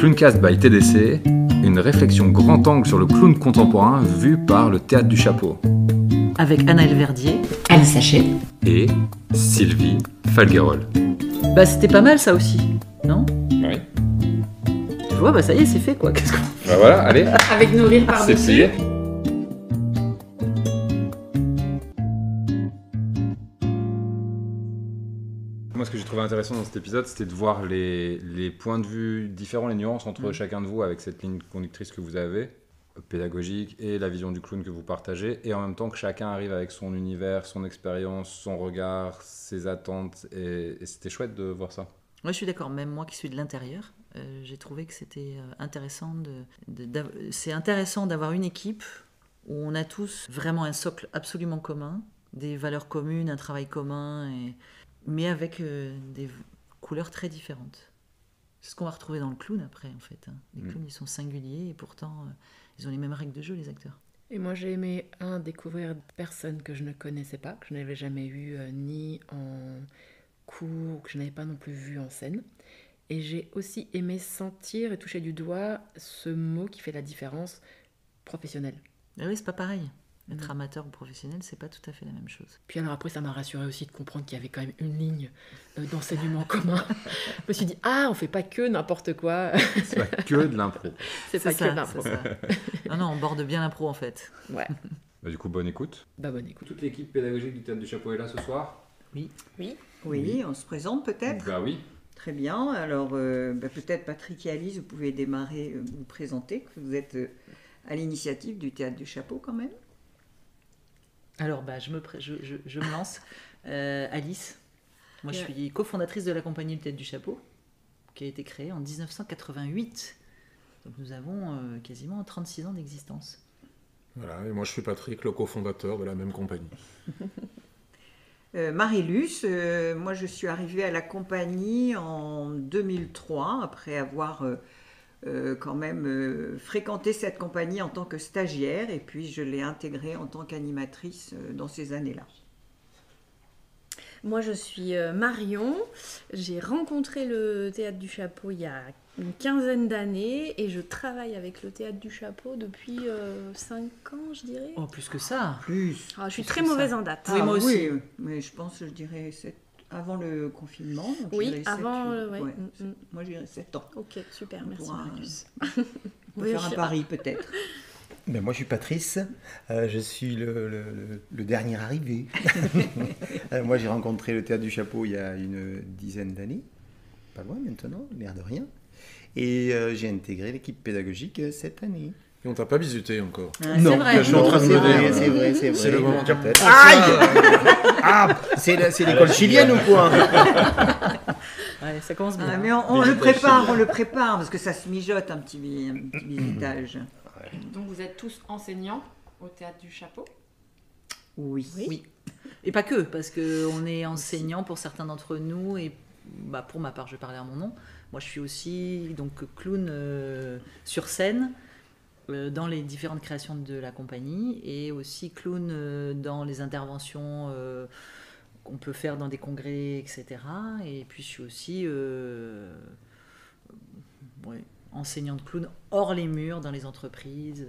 Clowncast by TDC, une réflexion grand angle sur le clown contemporain vu par le Théâtre du Chapeau. Avec Anaëlle Verdier, Alice Sachet Et Sylvie Falguerol. Bah c'était pas mal ça aussi, non? Oui. Tu vois, bah ça y est, c'est fait quoi. Qu'est-ce qu'on... Bah voilà, allez, avec nos rires c'est par-dessus. plié. Moi, ce que j'ai trouvé intéressant dans cet épisode, c'était de voir les points de vue différents, les nuances entre chacun de vous avec cette ligne conductrice que vous avez, pédagogique, et la vision du clown que vous partagez, et en même temps que chacun arrive avec son univers, son expérience, son regard, ses attentes, et c'était chouette de voir ça. Moi je suis d'accord, même moi qui suis de l'intérieur, j'ai trouvé que c'était intéressant c'est intéressant d'avoir une équipe où on a tous vraiment un socle absolument commun, des valeurs communes, un travail commun, mais avec des couleurs très différentes. C'est ce qu'on va retrouver dans le clown après, en fait. Les clowns, ils sont singuliers et pourtant, ils ont les mêmes règles de jeu, les acteurs. Et moi, j'ai aimé, découvrir des personnes que je ne connaissais pas, que je n'avais jamais vues ni en cours, que je n'avais pas non plus vues en scène. Et j'ai aussi aimé sentir et toucher du doigt ce mot qui fait la différence, professionnel. Ah oui, c'est pas pareil. Être amateur ou professionnel, c'est pas tout à fait la même chose. Puis alors après, ça m'a rassuré aussi de comprendre qu'il y avait quand même une ligne d'enseignement commun. Je me suis dit, on fait pas que n'importe quoi. C'est pas que de l'impro. C'est pas que de l'impro. C'est ça. Non, on borde bien l'impro en fait. Ouais. Bah, du coup, bonne écoute. Bonne écoute. Toute l'équipe pédagogique du Théâtre du Chapeau est là ce soir. Oui. Oui, on se présente peut-être. Bah oui. Très bien. Alors, peut-être Patrick et Alice, vous pouvez démarrer, vous présenter, que vous êtes à l'initiative du Théâtre du Chapeau quand même. Alors, je me lance. Alice, moi je suis cofondatrice de la compagnie Le Théâtre du Chapeau, qui a été créée en 1988. Donc nous avons quasiment 36 ans d'existence. Voilà, et moi je suis Patrick, le cofondateur de la même compagnie. Marie-Luce, moi je suis arrivée à la compagnie en 2003, après avoir quand même fréquenté cette compagnie en tant que stagiaire, et puis je l'ai intégrée en tant qu'animatrice dans ces années-là. Moi, je suis Marion. J'ai rencontré le Théâtre du Chapeau il y a une quinzaine d'années et je travaille avec le Théâtre du Chapeau depuis 5 ans, je dirais. Oh, plus que ça. Plus. Je suis très mauvaise en date. Oui, moi aussi. Oui, mais je pense, je dirais, avant le confinement. Donc Oui, avant, ouais. Moi, je dirais 7 ans. Ok, super, merci Marius. On peut faire un pari peut-être. Ben moi je suis Patrice, je suis le dernier arrivé. Moi j'ai rencontré le Théâtre du Chapeau il y a une dizaine d'années, pas loin maintenant, l'air de rien. Et j'ai intégré l'équipe pédagogique cette année. Et on t'a pas visité encore. Non, c'est vrai. Je suis en train de me dire. C'est vrai. C'est le moment de dire peut-être. Aïe. C'est l'école chilienne ou quoi? Ouais, ça commence bien. Mais on le prépare, parce que ça se mijote un petit visitage. Donc vous êtes tous enseignants au Théâtre du Chapeau? Oui. Et pas que, parce qu'on est enseignant pour certains d'entre nous, et pour ma part, je vais parler à mon nom. Moi, je suis aussi donc, clown sur scène dans les différentes créations de la compagnie, et aussi clown dans les interventions qu'on peut faire dans des congrès, etc. Et puis, je suis aussi enseignant de clown hors les murs, dans les entreprises.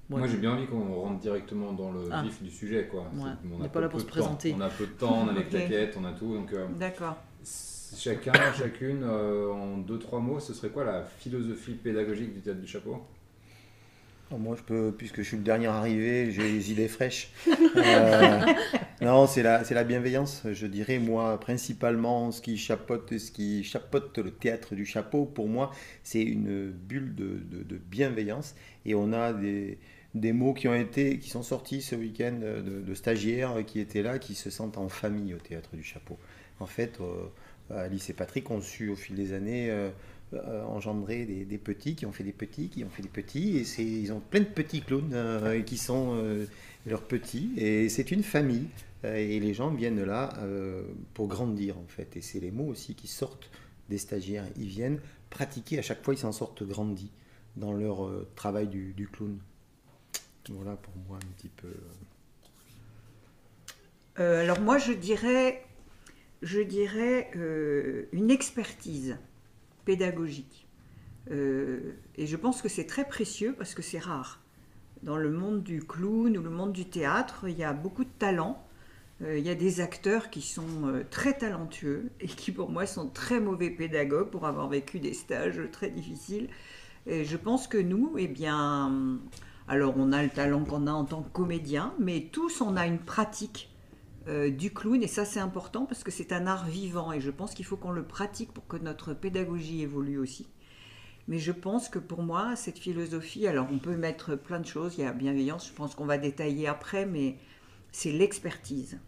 Moi j'ai bien envie qu'on rentre directement dans le vif du sujet, quoi. Ouais. On n'est pas là pour se présenter. On a peu de temps, on a les claquettes, on a tout. Donc, D'accord. Chacune, en 2-3 mots, ce serait quoi la philosophie pédagogique du Théâtre du Chapeau? Moi, puisque je suis le dernier arrivé, j'ai les idées fraîches. Non, c'est la bienveillance. Je dirais, moi, principalement, ce qui chapeaute le Théâtre du Chapeau, pour moi, c'est une bulle de bienveillance. Et on a des mots qui sont sortis ce week-end de stagiaires qui étaient là, qui se sentent en famille au Théâtre du Chapeau. En fait, Alice et Patrick ont su, au fil des années, engendrer des petits qui ont fait des petits et ils ont plein de petits clowns qui sont leurs petits, et c'est une famille, et les gens viennent là pour grandir en fait, et c'est les mots aussi qui sortent des stagiaires, ils viennent pratiquer, à chaque fois ils s'en sortent grandis dans leur travail du clown. Voilà pour moi un petit peu. Alors moi je dirais une expertise pédagogique. Et je pense que c'est très précieux parce que c'est rare. Dans le monde du clown ou le monde du théâtre, il y a beaucoup de talents. Il y a des acteurs qui sont très talentueux et qui pour moi sont très mauvais pédagogues pour avoir vécu des stages très difficiles. Et je pense que nous, eh bien, alors on a le talent qu'on a en tant que comédien, mais tous on a une pratique du clown et ça c'est important parce que c'est un art vivant et je pense qu'il faut qu'on le pratique pour que notre pédagogie évolue aussi. Mais je pense que pour moi, cette philosophie, alors on peut mettre plein de choses, il y a bienveillance, je pense qu'on va détailler après, mais c'est l'expertise.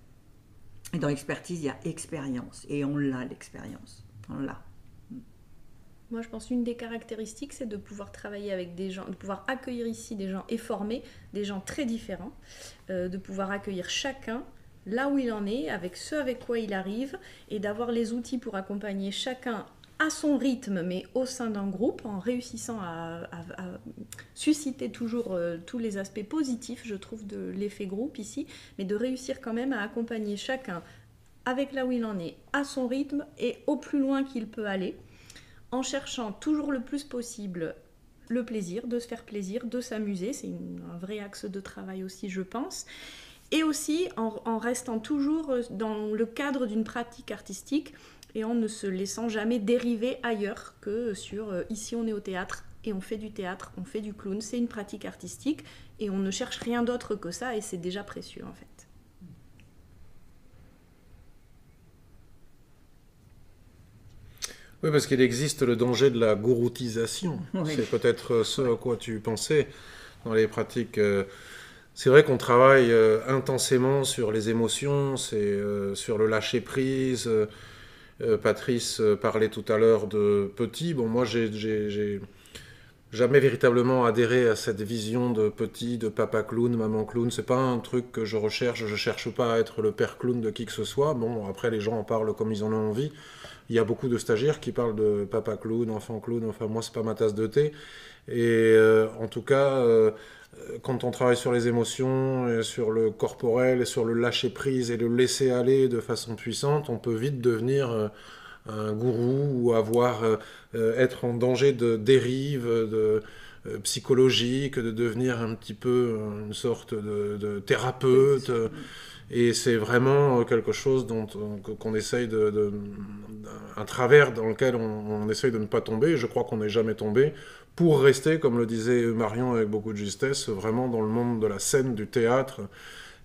Et dans l'expertise, il y a expérience. Et on l'a, l'expérience. On l'a. Moi, je pense qu'une des caractéristiques, c'est de pouvoir travailler avec des gens, de pouvoir accueillir ici des gens et former des gens très différents, de pouvoir accueillir chacun là où il en est, avec ce avec quoi il arrive, et d'avoir les outils pour accompagner chacun à son rythme, mais au sein d'un groupe, en réussissant à susciter toujours tous les aspects positifs, je trouve, de l'effet groupe ici, mais de réussir quand même à accompagner chacun avec là où il en est, à son rythme et au plus loin qu'il peut aller, en cherchant toujours le plus possible le plaisir, de se faire plaisir, de s'amuser, c'est un vrai axe de travail aussi, je pense, et aussi en restant toujours dans le cadre d'une pratique artistique, et en ne se laissant jamais dériver ailleurs que sur ici on est au théâtre et on fait du théâtre, on fait du clown, c'est une pratique artistique et on ne cherche rien d'autre que ça et c'est déjà précieux en fait. Oui, parce qu'il existe le danger de la gouroutisation. Oui. C'est peut-être ce à quoi tu pensais dans les pratiques. C'est vrai qu'on travaille intensément sur les émotions, sur le lâcher-prise. Patrice parlait tout à l'heure de petit. Bon, moi, j'ai jamais véritablement adhéré à cette vision de petit, de papa clown, maman clown. C'est pas un truc que je recherche. Je cherche pas à être le père clown de qui que ce soit. Bon, après, les gens en parlent comme ils en ont envie. Il y a beaucoup de stagiaires qui parlent de papa clown, enfant clown. Enfin, moi, c'est pas ma tasse de thé. Et en tout cas, quand on travaille sur les émotions, et sur le corporel, et sur le lâcher-prise et le laisser aller de façon puissante, on peut vite devenir un gourou ou être en danger de dérive psychologique, de devenir un petit peu une sorte de thérapeute. Et c'est vraiment quelque chose qu'on essaye un travers dans lequel on essaye de ne pas tomber. Je crois qu'on n'est jamais tombé. Pour rester, comme le disait Marion avec beaucoup de justesse, vraiment dans le monde de la scène, du théâtre,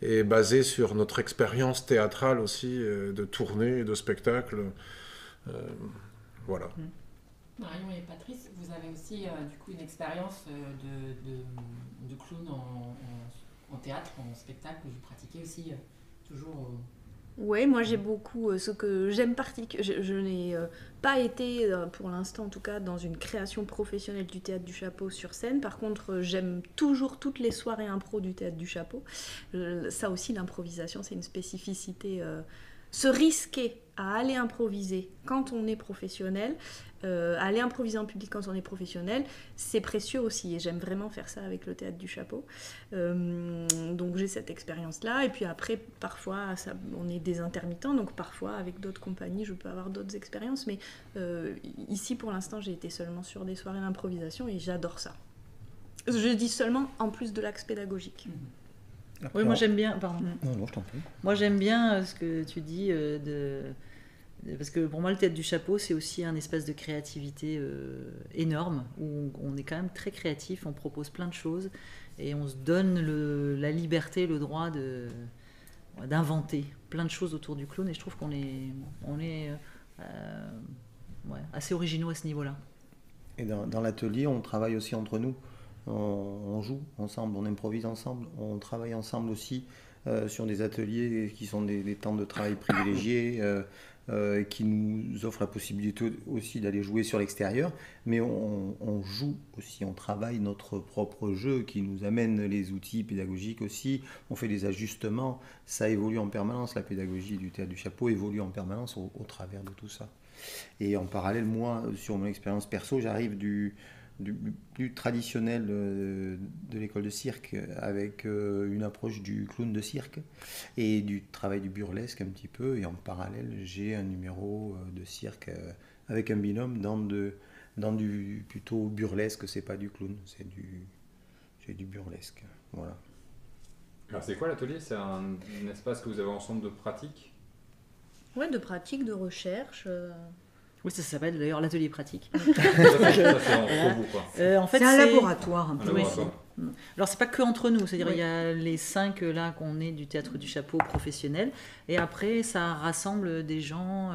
et basé sur notre expérience théâtrale aussi, de tournée, de spectacle. Voilà. Marion et Patrice, vous avez aussi du coup une expérience de clown en théâtre, en spectacle, vous pratiquez aussi toujours... Oui, moi j'ai beaucoup ce que j'aime particulièrement. Je n'ai pas été, pour l'instant en tout cas, dans une création professionnelle du Théâtre du Chapeau sur scène. Par contre, j'aime toujours toutes les soirées impro du Théâtre du Chapeau. Ça aussi, l'improvisation, c'est une spécificité. Se risquer à aller improviser quand on est professionnel, aller improviser en public quand on est professionnel, c'est précieux aussi et j'aime vraiment faire ça avec le Théâtre du Chapeau. Donc j'ai cette expérience-là et puis après parfois on est des intermittents, donc parfois avec d'autres compagnies je peux avoir d'autres expériences, mais ici pour l'instant j'ai été seulement sur des soirées d'improvisation et j'adore ça. Je dis seulement en plus de l'axe pédagogique. Oui, moi j'aime bien. Pardon. Non, je t'en prie. Moi j'aime bien ce que tu dis parce que pour moi le Théâtre du Chapeau c'est aussi un espace de créativité énorme où on est quand même très créatif, on propose plein de choses et on se donne la liberté, le droit d'inventer plein de choses autour du clown et je trouve qu'on est assez originaux à ce niveau-là. Et dans l'atelier on travaille aussi entre nous. On joue ensemble, on improvise ensemble, on travaille ensemble aussi sur des ateliers qui sont des temps de travail privilégiés, qui nous offrent la possibilité aussi d'aller jouer sur l'extérieur, mais on joue aussi, on travaille notre propre jeu qui nous amène les outils pédagogiques aussi, on fait des ajustements, ça évolue en permanence, la pédagogie du Théâtre du Chapeau évolue en permanence au travers de tout ça. Et en parallèle, moi, sur mon expérience perso, j'arrive du traditionnel de l'école de cirque avec une approche du clown de cirque et du travail du burlesque un petit peu et en parallèle j'ai un numéro de cirque avec un binôme dans du plutôt burlesque. C'est pas du clown, c'est du burlesque. Voilà. Alors c'est quoi l'atelier? C'est un espace que vous avez ensemble de pratique? Ouais, de pratique, de recherche. Oui, ça s'appelle d'ailleurs l'atelier pratique. Ça, c'est entre vous, quoi. En fait, C'est un laboratoire un Un peu. laboratoire. Alors c'est pas que entre nous, c'est-à-dire Oui. il y a les 5 là qu'on est du théâtre du chapeau professionnel, et après ça rassemble des gens,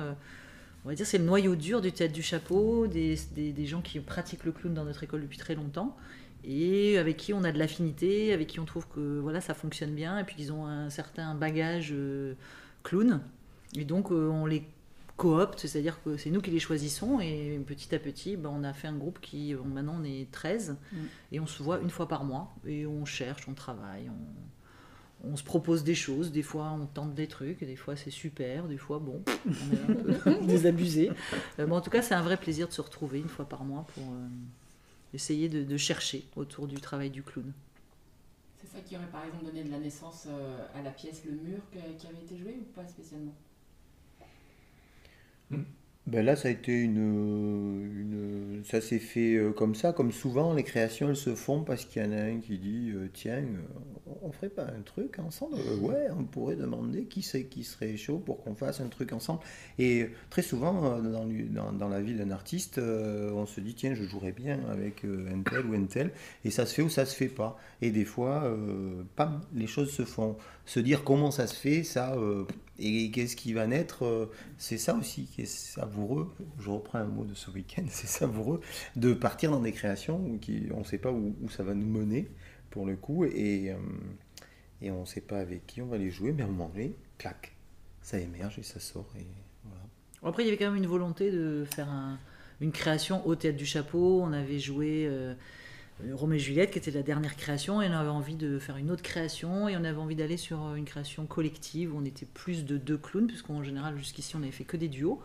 on va dire c'est le noyau dur du théâtre du chapeau, des gens qui pratiquent le clown dans notre école depuis très longtemps, et avec qui on a de l'affinité, avec qui on trouve que voilà ça fonctionne bien, et puis ils ont un certain bagage clown, et donc on les coopte, c'est-à-dire que c'est nous qui les choisissons, et petit à petit on a fait un groupe qui maintenant on est 13 et on se voit une fois par mois et on cherche, on travaille, on se propose des choses, des fois on tente des trucs, et des fois c'est super, des fois bon on est un peu désabusé, en tout cas c'est un vrai plaisir de se retrouver une fois par mois pour essayer de chercher autour du travail du clown. C'est ça qui aurait par exemple donné de la naissance à la pièce Le Mur qui avait été jouée ou pas spécialement? Ben là, ça a été ça s'est fait comme ça, comme souvent, les créations, elles se font parce qu'il y en a un qui dit tiens, on ferait pas un truc ensemble? Ouais, on pourrait demander qui c'est qui serait chaud pour qu'on fasse un truc ensemble. Et très souvent, dans la vie d'un artiste, on se dit tiens, je jouerais bien avec un tel ou un tel, et ça se fait ou ça se fait pas. Et des fois, pam, les choses se font. Se dire comment ça se fait, ça, et qu'est-ce qui va naître, c'est ça aussi qui est savoureux. Je reprends un mot de ce week-end, c'est savoureux de partir dans des créations on ne sait pas où ça va nous mener pour le coup, et on ne sait pas avec qui on va les jouer, mais à un moment donné, clac, ça émerge et ça sort. Et voilà. Après il y avait quand même une volonté de faire une création au théâtre du chapeau. On avait joué Roméo et Juliette qui était la dernière création, et on avait envie de faire une autre création, et on avait envie d'aller sur une création collective où on était plus de 2 clowns, puisqu'en général jusqu'ici on avait fait que des duos.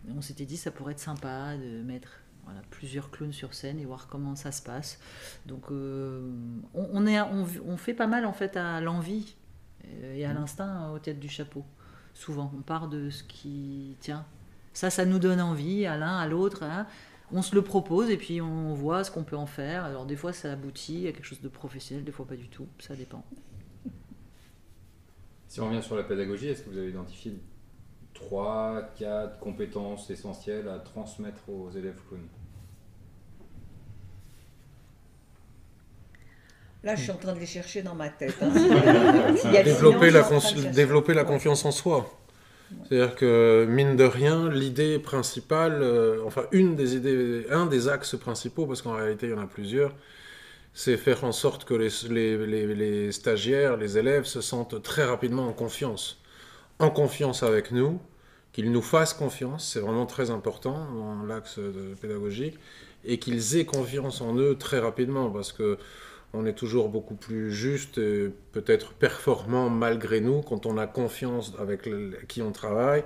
Et on s'était dit ça pourrait être sympa de mettre plusieurs clowns sur scène et voir comment ça se passe. Donc on fait pas mal en fait à l'envie et à l'instinct au théâtre du chapeau. Souvent on part de ce qui ça nous donne envie à l'un à l'autre, hein. On se le propose et puis on voit ce qu'on peut en faire. Alors des fois ça aboutit à quelque chose de professionnel, des fois pas du tout, ça dépend. Si on revient sur la pédagogie, est-ce que vous avez identifié 3, 4 compétences essentielles à transmettre aux élèves clowns? Là, je suis en train de les chercher dans ma tête. Hein. S'il y a le Développer, silence, je suis en train de chercher. développer la confiance en soi. C'est-à-dire que, mine de rien, l'idée principale, un des axes principaux, parce qu'en réalité il y en a plusieurs, c'est faire en sorte que les stagiaires, les élèves se sentent très rapidement en confiance avec nous, qu'ils nous fassent confiance, c'est vraiment très important dans l'axe pédagogique, et qu'ils aient confiance en eux très rapidement, parce que on est toujours beaucoup plus juste, et peut-être performant malgré nous quand on a confiance avec qui on travaille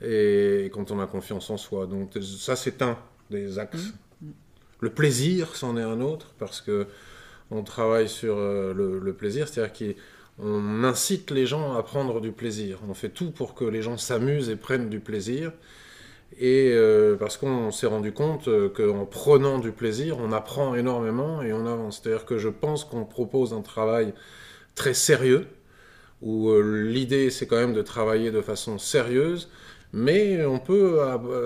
et quand on a confiance en soi. Donc ça, c'est un des axes. Le plaisir, c'en est un autre, parce que on travaille sur le plaisir, c'est-à-dire qu'on incite les gens à prendre du plaisir. On fait tout pour que les gens s'amusent et prennent du plaisir. Et parce qu'on s'est rendu compte qu'en prenant du plaisir, on apprend énormément et on avance. C'est-à-dire que je pense qu'on propose un travail très sérieux, où l'idée c'est quand même de travailler de façon sérieuse, mais on peut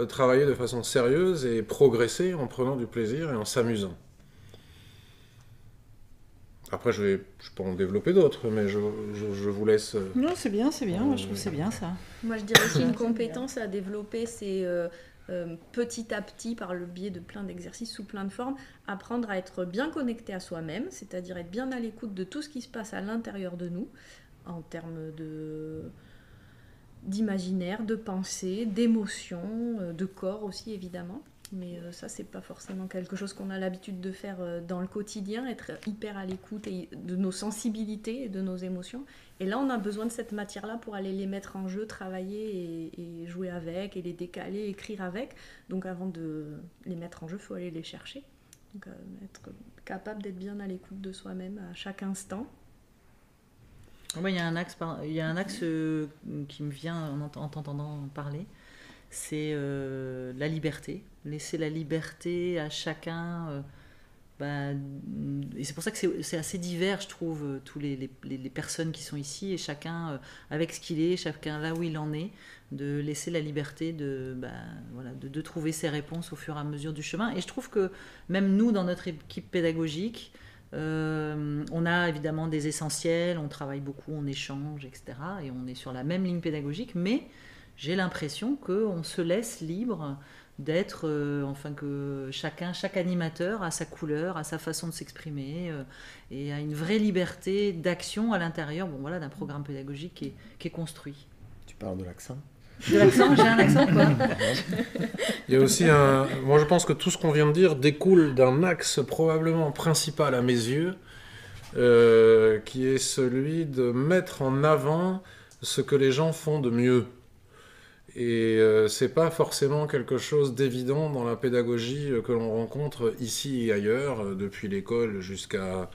travailler de façon sérieuse et progresser en prenant du plaisir et en s'amusant. Après, je peux en développer d'autres, mais je vous laisse... Non, c'est bien, moi je trouve que c'est bien ça. Moi, je dirais aussi une compétence à développer, c'est petit à petit, par le biais de plein d'exercices sous plein de formes, apprendre à être bien connecté à soi-même, c'est-à-dire être bien à l'écoute de tout ce qui se passe à l'intérieur de nous, en termes d'imaginaire, de pensée, d'émotion, de corps aussi évidemment. Mais ça, c'est pas forcément quelque chose qu'on a l'habitude de faire dans le quotidien, être hyper à l'écoute de nos sensibilités et de nos émotions. Et là, on a besoin de cette matière-là pour aller les mettre en jeu, travailler et jouer avec, et les décaler, écrire avec. Donc avant de les mettre en jeu, il faut aller les chercher. Donc être capable d'être bien à l'écoute de soi-même à chaque instant. Il y a un axe qui me vient en t'entendant parler. c'est la liberté. Laisser la liberté à chacun. Et c'est pour ça que c'est assez divers, je trouve, tous les personnes qui sont ici, et chacun avec ce qu'il est, chacun là où il en est, de laisser la liberté de trouver ses réponses au fur et à mesure du chemin. Et je trouve que même nous, dans notre équipe pédagogique, on a évidemment des essentiels, on travaille beaucoup, on échange, etc. Et on est sur la même ligne pédagogique, mais j'ai l'impression qu'on se laisse libre d'être, que chaque animateur a sa couleur, a sa façon de s'exprimer, et a une vraie liberté d'action à l'intérieur d'un programme pédagogique qui est construit. Tu parles de l'accent ? De l'accent, j'ai un accent quoi. Il y a aussi moi je pense que tout ce qu'on vient de dire découle d'un axe probablement principal à mes yeux, qui est celui de mettre en avant ce que les gens font de mieux. Et c'est pas forcément quelque chose d'évident dans la pédagogie que l'on rencontre ici et ailleurs, depuis l'école jusqu'à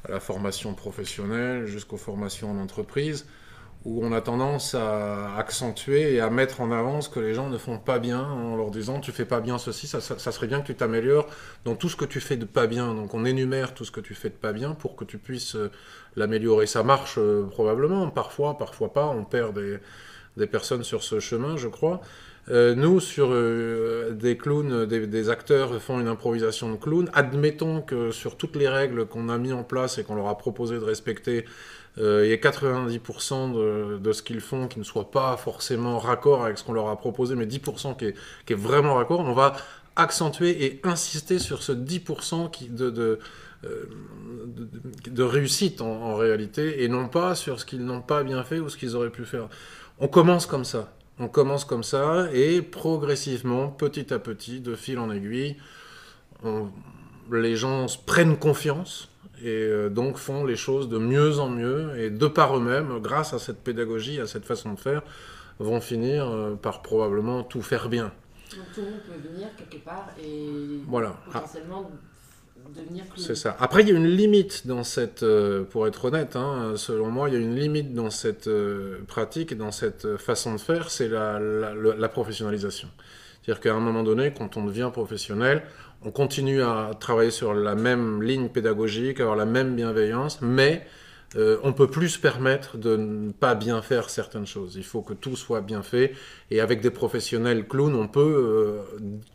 la formation professionnelle, jusqu'aux formations en entreprise, où on a tendance à accentuer et à mettre en avant ce que les gens ne font pas bien, en leur disant « tu fais pas bien ceci, ça serait bien que tu t'améliores dans tout ce que tu fais de pas bien ». Donc on énumère tout ce que tu fais de pas bien pour que tu puisses l'améliorer. Ça marche probablement, parfois pas, on perd des personnes sur ce chemin, je crois. Nous, sur des clowns, des acteurs font une improvisation de clown. Admettons que sur toutes les règles qu'on a mis en place et qu'on leur a proposé de respecter, il y a 90% de ce qu'ils font qui ne soit pas forcément raccord avec ce qu'on leur a proposé, mais 10% qui est vraiment raccord. On va accentuer et insister sur ce 10% de réussite en réalité, et non pas sur ce qu'ils n'ont pas bien fait ou ce qu'ils auraient pu faire. On commence comme ça, et progressivement, petit à petit, de fil en aiguille, les gens prennent confiance et donc font les choses de mieux en mieux, et de par eux-mêmes, grâce à cette pédagogie, à cette façon de faire, vont finir par probablement tout faire bien. Donc tout le monde peut venir quelque part et potentiellement devenir clown. C'est ça. Après, il y a une limite dans cette, pour être honnête, selon moi, il y a une limite dans cette pratique et dans cette façon de faire, c'est la professionnalisation. C'est-à-dire qu'à un moment donné, quand on devient professionnel, on continue à travailler sur la même ligne pédagogique, avoir la même bienveillance, mais on ne peut plus se permettre de ne pas bien faire certaines choses. Il faut que tout soit bien fait. Et avec des professionnels clowns, on peut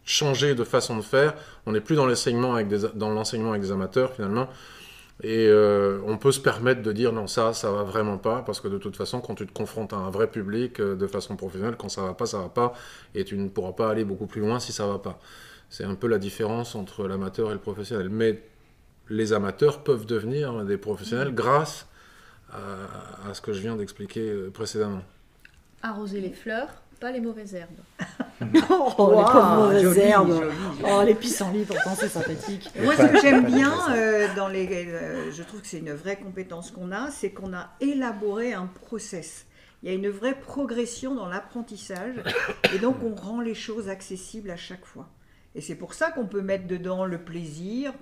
changer de façon de faire. On n'est plus dans l'enseignement avec des amateurs, finalement. Et on peut se permettre de dire non, ça va vraiment pas. Parce que de toute façon, quand tu te confrontes à un vrai public de façon professionnelle, quand ça va pas. Et tu ne pourras pas aller beaucoup plus loin si ça va pas. C'est un peu la différence entre l'amateur et le professionnel. Mais les amateurs peuvent devenir des professionnels grâce à ce que je viens d'expliquer précédemment. Arroser les fleurs, pas les mauvaises herbes. Les pauvres mauvaises herbes. Les pissenlits, pourtant c'est sympathique. Moi, ce que j'aime bien, je trouve que c'est une vraie compétence qu'on a, c'est qu'on a élaboré un process. Il y a une vraie progression dans l'apprentissage, et donc on rend les choses accessibles à chaque fois. Et c'est pour ça qu'on peut mettre dedans le plaisir,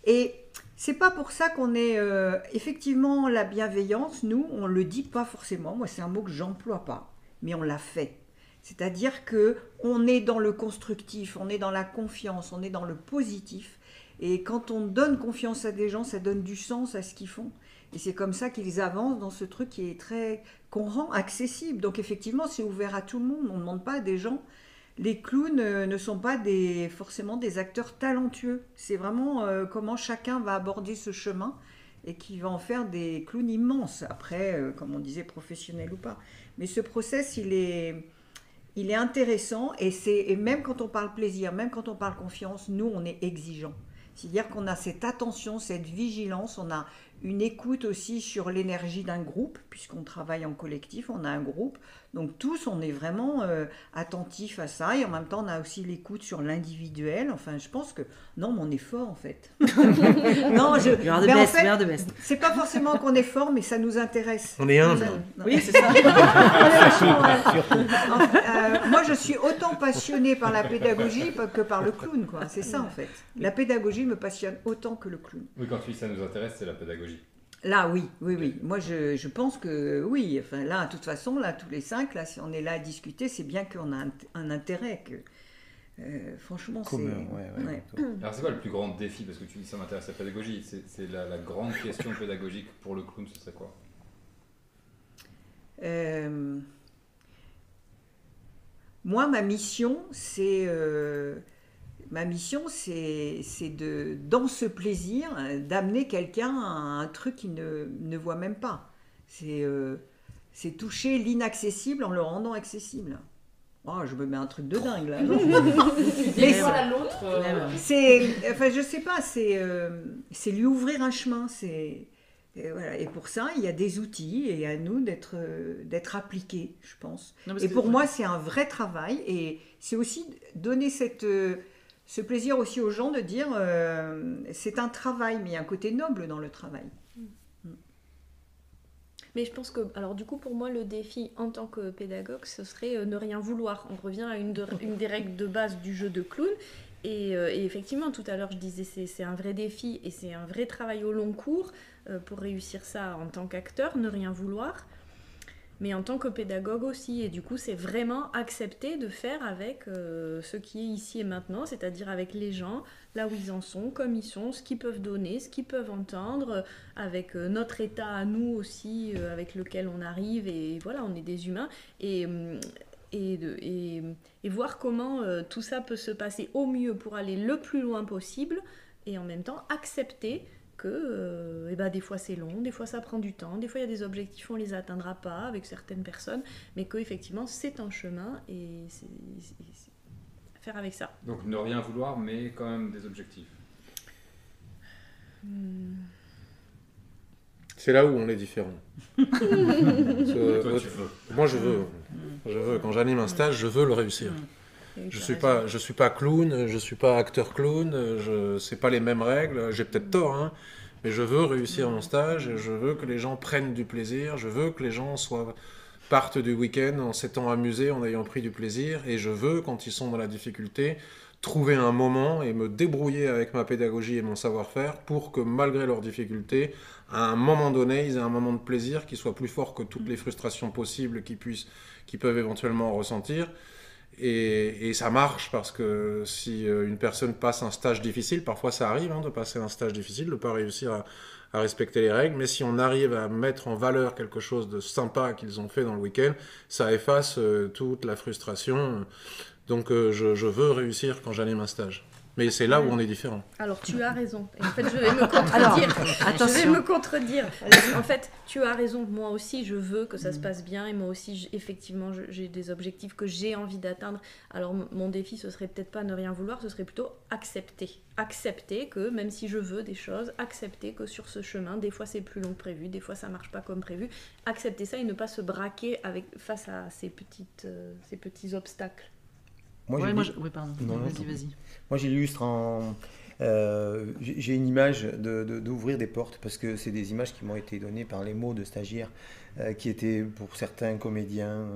Et c'est pas pour ça qu'on est... effectivement, la bienveillance, nous, on le dit pas forcément. Moi, c'est un mot que j'emploie pas, mais on l'a fait. C'est-à-dire qu'on est dans le constructif, on est dans la confiance, on est dans le positif. Et quand on donne confiance à des gens, ça donne du sens à ce qu'ils font. Et c'est comme ça qu'ils avancent dans ce truc qu'on rend accessible. Donc effectivement, c'est ouvert à tout le monde. On ne demande pas à des gens... Les clowns ne sont pas forcément des acteurs talentueux. C'est vraiment comment chacun va aborder ce chemin et qui va en faire des clowns immenses. Après, comme on disait, professionnels ou pas. Mais ce process, il est intéressant, et même quand on parle plaisir, même quand on parle confiance, nous, on est exigeants. C'est-à-dire qu'on a cette attention, cette vigilance, on a une écoute aussi sur l'énergie d'un groupe, puisqu'on travaille en collectif, on a un groupe. Donc tous, on est vraiment attentifs à ça, et en même temps, on a aussi l'écoute sur l'individuel. Enfin, je pense que... Non, mais on est fort, en fait. Non, en fait, c'est pas forcément qu'on est fort, mais ça nous intéresse. On est humble. Oui, c'est ça. Moi, je suis autant passionnée par la pédagogie que par le clown, quoi. C'est ça, en fait. La pédagogie me passionne autant que le clown. Oui, quand tu dis ça nous intéresse, c'est la pédagogie. Là, oui. Moi, je pense que oui. Enfin, là, de toute façon, là, tous les 5, là, si on est là à discuter, c'est bien qu'on a un intérêt. Franchement, Commun, c'est... ouais. Alors c'est quoi le plus grand défi? Parce que tu dis ça m'intéresse la pédagogie. C'est la grande question pédagogique pour le clown, ce serait quoi? Moi, ma mission, c'est dans ce plaisir, d'amener quelqu'un à un truc qu'il ne voit même pas. C'est toucher l'inaccessible en le rendant accessible. Oh, je me mets un truc de dingue là. Mais à l'autre. Enfin, je sais pas, c'est lui ouvrir un chemin. Voilà. Et pour ça, il y a des outils et à nous d'être appliqués, je pense. Non, et pour moi, c'est un vrai travail et c'est aussi donner ce plaisir aussi aux gens de dire c'est un travail, mais il y a un côté noble dans le travail. Mais je pense que, alors du coup, pour moi, le défi en tant que pédagogue, ce serait ne rien vouloir. On revient à une des règles de base du jeu de clown. Et effectivement, tout à l'heure, je disais c'est un vrai défi et c'est un vrai travail au long cours pour réussir ça en tant qu'acteur, ne rien vouloir. Mais en tant que pédagogue aussi. Et du coup, c'est vraiment accepter de faire avec ce qui est ici et maintenant, c'est-à-dire avec les gens, là où ils en sont, comme ils sont, ce qu'ils peuvent donner, ce qu'ils peuvent entendre, avec notre état à nous aussi, avec lequel on arrive. Et voilà, on est des humains. Et voir comment tout ça peut se passer au mieux pour aller le plus loin possible. Et en même temps, accepter que des fois c'est long, des fois ça prend du temps, des fois il y a des objectifs on les atteindra pas avec certaines personnes, mais qu'effectivement c'est un chemin et c'est faire avec ça. Donc ne rien vouloir, mais quand même des objectifs. C'est là où on est différents. Toi, tu veux. Moi, je veux. Quand j'anime un stage, je veux le réussir. Je suis pas clown, je suis pas acteur clown, c'est pas les mêmes règles, j'ai peut-être tort, hein, mais je veux réussir mon stage, je veux que les gens prennent du plaisir, je veux que les gens partent du week-end en s'étant amusés, en ayant pris du plaisir, et je veux, quand ils sont dans la difficulté, trouver un moment et me débrouiller avec ma pédagogie et mon savoir-faire pour que malgré leurs difficultés, à un moment donné, ils aient un moment de plaisir qui soit plus fort que toutes les frustrations possibles qu'ils peuvent éventuellement ressentir. Et ça marche parce que si une personne passe un stage difficile, parfois ça arrive de passer un stage difficile, de ne pas réussir à respecter les règles, mais si on arrive à mettre en valeur quelque chose de sympa qu'ils ont fait dans le week-end, ça efface toute la frustration. Donc je veux réussir quand j'anime un stage. Mais c'est là où on est différents. Alors tu as raison. Et en fait, je vais me contredire. En fait, tu as raison. Moi aussi, je veux que ça se passe bien. Et moi aussi, effectivement, j'ai des objectifs que j'ai envie d'atteindre. Alors mon défi, ce serait peut-être pas ne rien vouloir, ce serait plutôt accepter. Accepter que même si je veux des choses, accepter que sur ce chemin, des fois c'est plus long que prévu, des fois ça marche pas comme prévu. Accepter ça et ne pas se braquer face à ces petits obstacles. Vas-y. Moi, j'illustre j'ai une image d'ouvrir des portes parce que c'est des images qui m'ont été données par les mots de stagiaires qui étaient pour certains comédiens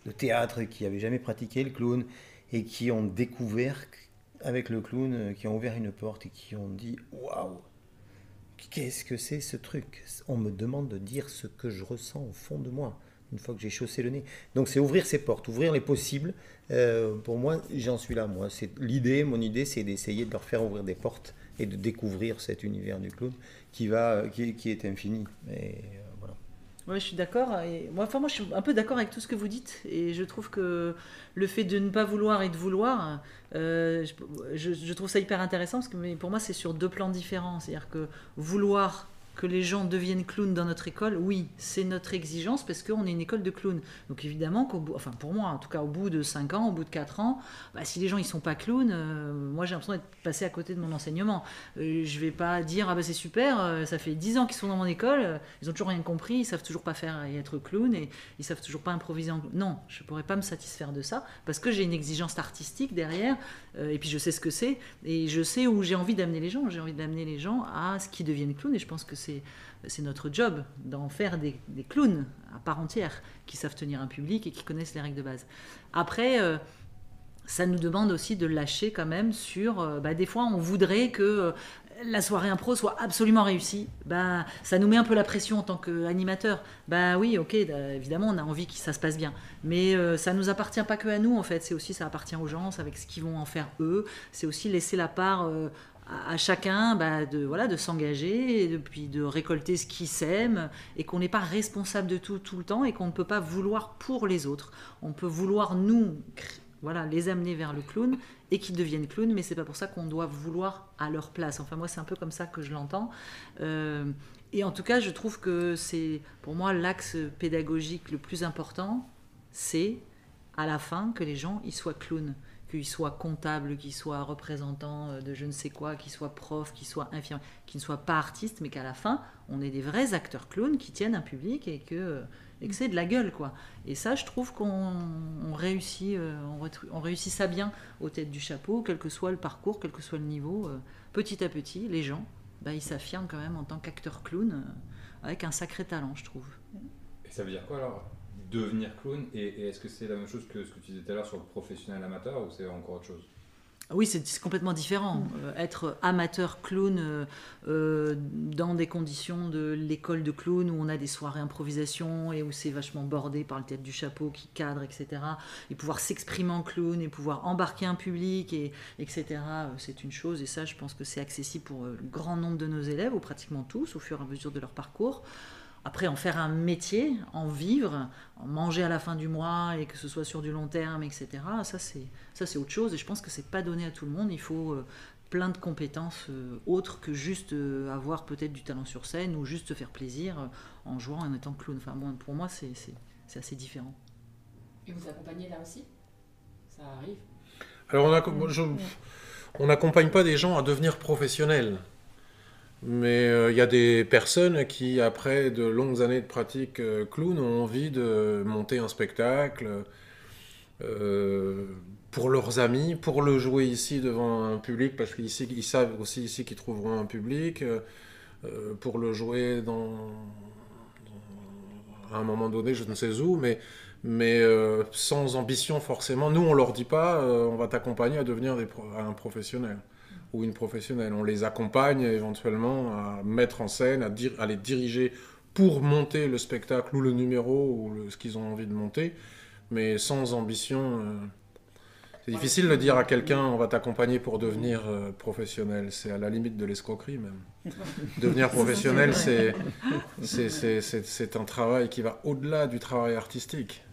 de théâtre qui n'avaient jamais pratiqué le clown et qui ont découvert avec le clown, qui ont ouvert une porte et qui ont dit « Waouh, qu'est-ce que c'est ce truc ? On me demande de dire ce que je ressens au fond de moi. » Une fois que j'ai chaussé le nez. Donc c'est ouvrir ces portes, ouvrir les possibles. Pour moi, j'en suis là. Mon idée, c'est d'essayer de leur faire ouvrir des portes et de découvrir cet univers du clown qui est infini. Et, voilà. Ouais, je suis d'accord. Et moi, je suis un peu d'accord avec tout ce que vous dites. Et je trouve que le fait de ne pas vouloir et de vouloir, je trouve ça hyper intéressant parce que pour moi, c'est sur deux plans différents. C'est-à-dire que vouloir que les gens deviennent clowns dans notre école, oui, c'est notre exigence parce qu'on est une école de clowns. Donc évidemment, pour moi, en tout cas, au bout de 5 ans, au bout de 4 ans, si les gens ils sont pas clowns, moi j'ai l'impression d'être passé à côté de mon enseignement. Je vais pas dire, c'est super, ça fait 10 ans qu'ils sont dans mon école, ils ont toujours rien compris, ils savent toujours pas faire et être clown et ils savent toujours pas improviser. Non, je pourrais pas me satisfaire de ça parce que j'ai une exigence artistique derrière et puis je sais ce que c'est et je sais où j'ai envie d'amener les gens. J'ai envie d'amener les gens à ce qu'ils deviennent clowns et je pense que c'est notre job d'en faire des clowns à part entière qui savent tenir un public et qui connaissent les règles de base. Après, ça nous demande aussi de lâcher quand même sur... des fois, on voudrait que la soirée impro soit absolument réussie, bah, ça nous met un peu la pression en tant qu'animateur. Bah oui, ok, évidemment, on a envie que ça se passe bien. Mais ça ne nous appartient pas que à nous, en fait. C'est aussi, ça appartient aux gens, c'est avec ce qu'ils vont en faire eux. C'est aussi laisser la part à chacun de s'engager, et puis de récolter ce qu'ils sèment, et qu'on n'est pas responsable de tout le temps, et qu'on ne peut pas vouloir pour les autres. On peut vouloir, nous, les amener vers le clown, et qu'ils deviennent clowns, mais c'est pas pour ça qu'on doit vouloir à leur place. Enfin, moi, c'est un peu comme ça que je l'entends. Et en tout cas, je trouve que c'est, pour moi, l'axe pédagogique le plus important, c'est, à la fin, que les gens, ils soient clowns, qu'ils soient comptables, qu'ils soient représentants de je ne sais quoi, qu'ils soient profs, qu'ils soient infirmiers, qu'ils ne soient pas artistes, mais qu'à la fin, on est des vrais acteurs clowns qui tiennent un public et que c'est de la gueule, quoi. Et ça, je trouve qu'on réussit ça bien aux têtes du chapeau, quel que soit le parcours, quel que soit le niveau. Petit à petit, les gens, ils s'affirment quand même en tant qu'acteurs clowns, avec un sacré talent, je trouve. Et ça veut dire quoi alors, devenir clown, et est-ce que c'est la même chose que ce que tu disais tout à l'heure sur le professionnel amateur, ou c'est encore autre chose? Oui, c'est complètement différent. Être amateur clown dans des conditions de l'école de clown où on a des soirées improvisation et où c'est vachement bordé par le tête du chapeau qui cadre, etc. Et pouvoir s'exprimer en clown et pouvoir embarquer un public, etc. C'est une chose, et ça, je pense que c'est accessible pour le grand nombre de nos élèves, ou pratiquement tous, au fur et à mesure de leur parcours. Après, en faire un métier, en vivre, en manger à la fin du mois, et que ce soit sur du long terme, etc., ça c'est autre chose, et je pense que c'est pas donné à tout le monde. Il faut plein de compétences autres que juste avoir peut-être du talent sur scène, ou juste se faire plaisir en jouant, en étant clown. Enfin, bon, pour moi, c'est assez différent. Et vous accompagnez là aussi? Ça arrive? Alors, on n'accompagne pas des gens à devenir professionnels. Mais il y a des personnes qui, après de longues années de pratique clown, ont envie de monter un spectacle pour leurs amis, pour le jouer ici devant un public, parce qu'ils savent aussi ici qu'ils trouveront un public, pour le jouer à un moment donné, je ne sais où, mais sans ambition forcément. Nous, on leur dit pas, on va t'accompagner à devenir un professionnel ou une professionnelle. On les accompagne éventuellement à mettre en scène, à les diriger pour monter le spectacle ou le numéro ou ce qu'ils ont envie de monter, mais sans ambition. C'est difficile de dire à quelqu'un on va t'accompagner pour devenir professionnel. C'est à la limite de l'escroquerie même. Devenir professionnel, c'est un travail qui va au-delà du travail artistique.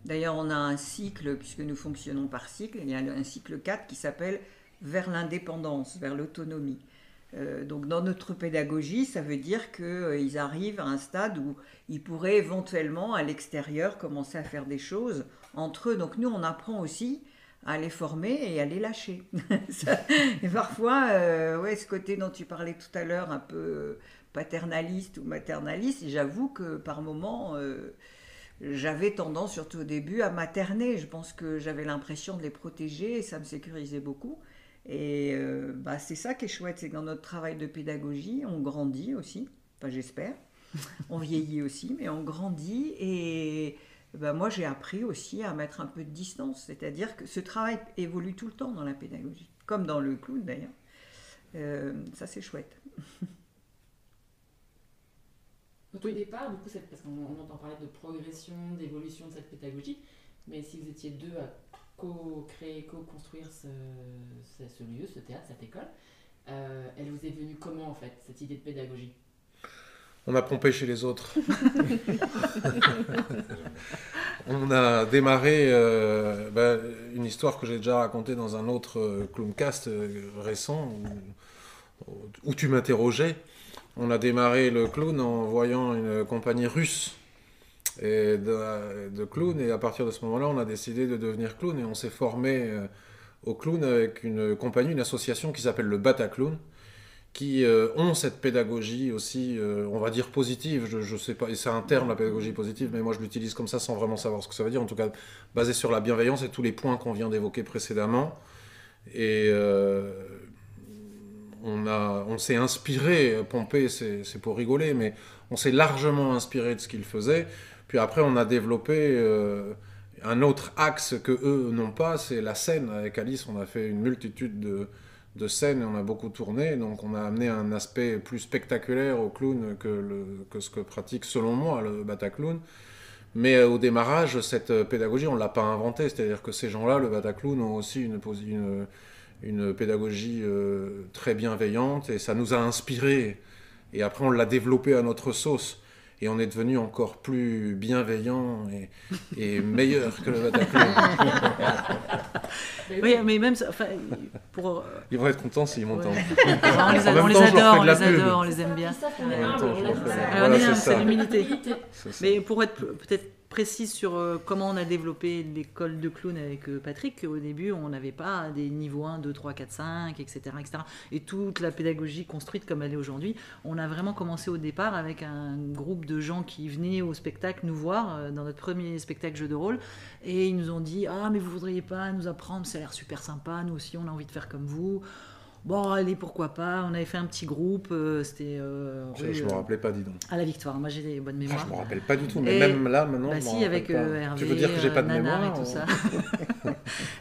D'ailleurs, on a un cycle, puisque nous fonctionnons par cycle, il y a un cycle 4 qui s'appelle « Vers l'indépendance, vers l'autonomie ». Donc dans notre pédagogie, ça veut dire qu'ils arrivent à un stade où ils pourraient éventuellement, à l'extérieur, commencer à faire des choses entre eux. Donc nous, on apprend aussi à les former et à les lâcher. Et parfois, ce côté dont tu parlais tout à l'heure, un peu paternaliste ou maternaliste, j'avoue que par moments... j'avais tendance, surtout au début, à materner. Je pense que j'avais l'impression de les protéger et ça me sécurisait beaucoup. Et c'est ça qui est chouette, c'est que dans notre travail de pédagogie, on grandit aussi, enfin j'espère, on vieillit aussi, mais on grandit. Et moi j'ai appris aussi à mettre un peu de distance, c'est-à-dire que ce travail évolue tout le temps dans la pédagogie, comme dans le clown d'ailleurs. Ça c'est chouette. Au tout départ, du coup, parce qu'on entend parler de progression, d'évolution de cette pédagogie, mais si vous étiez deux à co-créer, co-construire ce lieu, ce théâtre, cette école, elle vous est venue comment en fait, cette idée de pédagogie? On a pompé chez les autres. On a démarré une histoire que j'ai déjà racontée dans un autre Clowncast récent, où tu m'interrogeais. On a démarré le clown en voyant une compagnie russe de clowns, et à partir de ce moment-là, on a décidé de devenir clown, et on s'est formé au clown avec une compagnie, une association qui s'appelle le Bataclown, qui ont cette pédagogie aussi, on va dire positive, je sais pas, et c'est un terme la pédagogie positive, mais moi je l'utilise comme ça sans vraiment savoir ce que ça veut dire, en tout cas basé sur la bienveillance et tous les points qu'on vient d'évoquer précédemment. Et on s'est inspiré, Pompée c'est pour rigoler, mais on s'est largement inspiré de ce qu'ils faisaient. Puis après on a développé un autre axe que eux n'ont pas, c'est la scène. Avec Alice on a fait une multitude de scène, on a beaucoup tourné, donc on a amené un aspect plus spectaculaire au clown que ce que pratique, selon moi, le Bataclown. Mais au démarrage, cette pédagogie, on ne l'a pas inventée, c'est-à-dire que ces gens-là, le Bataclown, ont aussi une pédagogie très bienveillante, et ça nous a inspirés. Et après, on l'a développé à notre sauce. Et on est devenu encore plus bienveillant et meilleur que le Bataclown. Oui, mais même, enfin, pour... Ils vont être contents s'ils m'entendent. Ouais. On les adore, on les aime bien. C'est l'humilité. Mais pour être peut-être précise sur comment on a développé l'école de clown avec Patrick, au début, on n'avait pas des niveaux 1, 2, 3, 4, 5, etc., etc. Et toute la pédagogie construite comme elle est aujourd'hui, on a vraiment commencé au départ avec un groupe de gens qui venaient au spectacle nous voir, dans notre premier spectacle jeu de rôle, et ils nous ont dit « Ah, mais vous voudriez pas nous apprendre, ça a l'air super sympa, nous aussi on a envie de faire comme vous ». Bon, allez, pourquoi pas. On avait fait un petit groupe. C'était. Je me rappelais pas, dis donc. À la Victoire. Moi, j'ai des bonnes mémoires. Je me rappelle pas du tout. Mais même là, maintenant. Bah, si, avec Hervé. Tu veux dire que j'ai pas de mémoire et tout ça.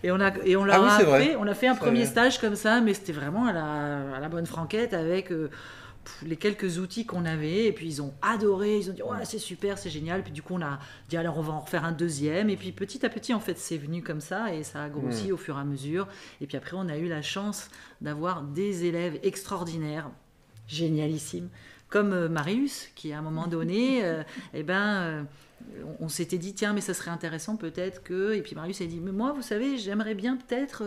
Et on a fait un premier stage comme ça, mais c'était vraiment à la bonne franquette avec. Les quelques outils qu'on avait, et puis ils ont adoré, ils ont dit ouais, c'est super, c'est génial, puis du coup on a dit alors on va en refaire un deuxième, et puis petit à petit en fait c'est venu comme ça et ça a grossi au fur et à mesure, et puis après on a eu la chance d'avoir des élèves extraordinaires, génialissimes, comme Marius qui à un moment donné on s'était dit tiens mais ça serait intéressant peut-être que, et puis Marius a dit mais moi vous savez j'aimerais bien peut-être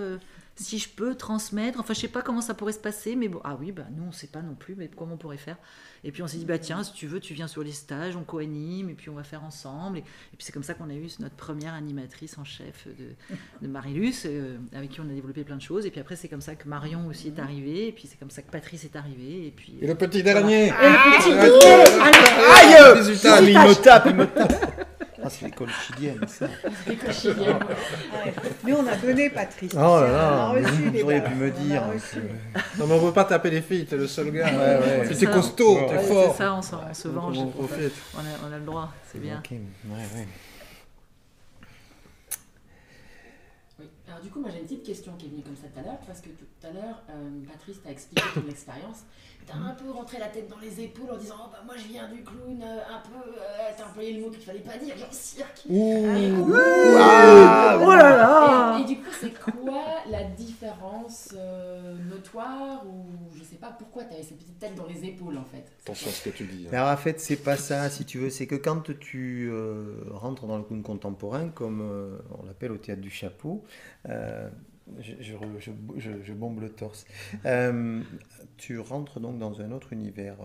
si je peux transmettre, enfin je sais pas comment ça pourrait se passer, mais bon, ah oui, bah nous on sait pas non plus, mais comment on pourrait faire. Et puis on s'est dit, bah tiens, si tu veux, tu viens sur les stages, on co-anime, et puis on va faire ensemble. Et puis c'est comme ça qu'on a eu notre première animatrice en chef de Marilus, avec qui on a développé plein de choses. Et puis après c'est comme ça que Marion aussi est arrivée, et puis c'est comme ça que Patrice est arrivé. Et puis le petit dernier. Aïe, il me tape. Ah, c'est l'école chilienne, ça. Mais on a donné, Patrice. Oh là là, vous auriez pu me dire. Non, mais on veut pas taper les filles, t'es le seul gars. Ouais. T'es costaud, t'es fort. C'est ça, on se venge. On a le droit, c'est bien. Okay. Ouais. Oui. Alors du coup, moi j'ai une petite question qui est venue comme ça tout à l'heure, parce que tout à l'heure, Patrice t'a expliqué ton expérience. T'as un peu rentré la tête dans les épaules en disant oh bah moi je viens du clown, t'as employé le mot qu'il fallait pas dire, genre cirque. Oh là là. Et du coup c'est quoi la différence notoire, ou je sais pas pourquoi t'avais cette petite tête dans les épaules en fait. Attention à ce que tu dis. Alors en fait c'est pas ça si tu veux, c'est que quand tu rentres dans le clown contemporain comme on l'appelle au théâtre du Chapeau, je bombe le torse. Tu rentres donc dans un autre univers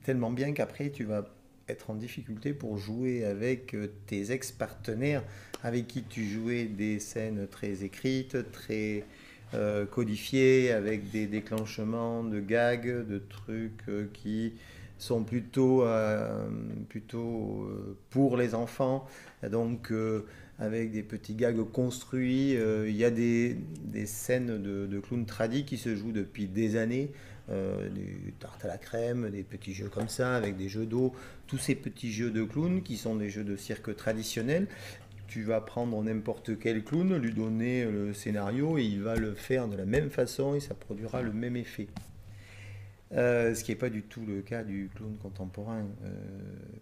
tellement bien qu'après tu vas être en difficulté pour jouer avec tes ex-partenaires avec qui tu jouais des scènes très écrites, très codifiées, avec des déclenchements de gags, de trucs qui sont plutôt pour les enfants. Donc avec des petits gags construits. Il y a des scènes de clown tradi qui se jouent depuis des années, des tartes à la crème, des petits jeux comme ça, avec des jeux d'eau, tous ces petits jeux de clown qui sont des jeux de cirque traditionnels. Tu vas prendre n'importe quel clown, lui donner le scénario et il va le faire de la même façon et ça produira le même effet. Ce qui n'est pas du tout le cas du clown contemporain,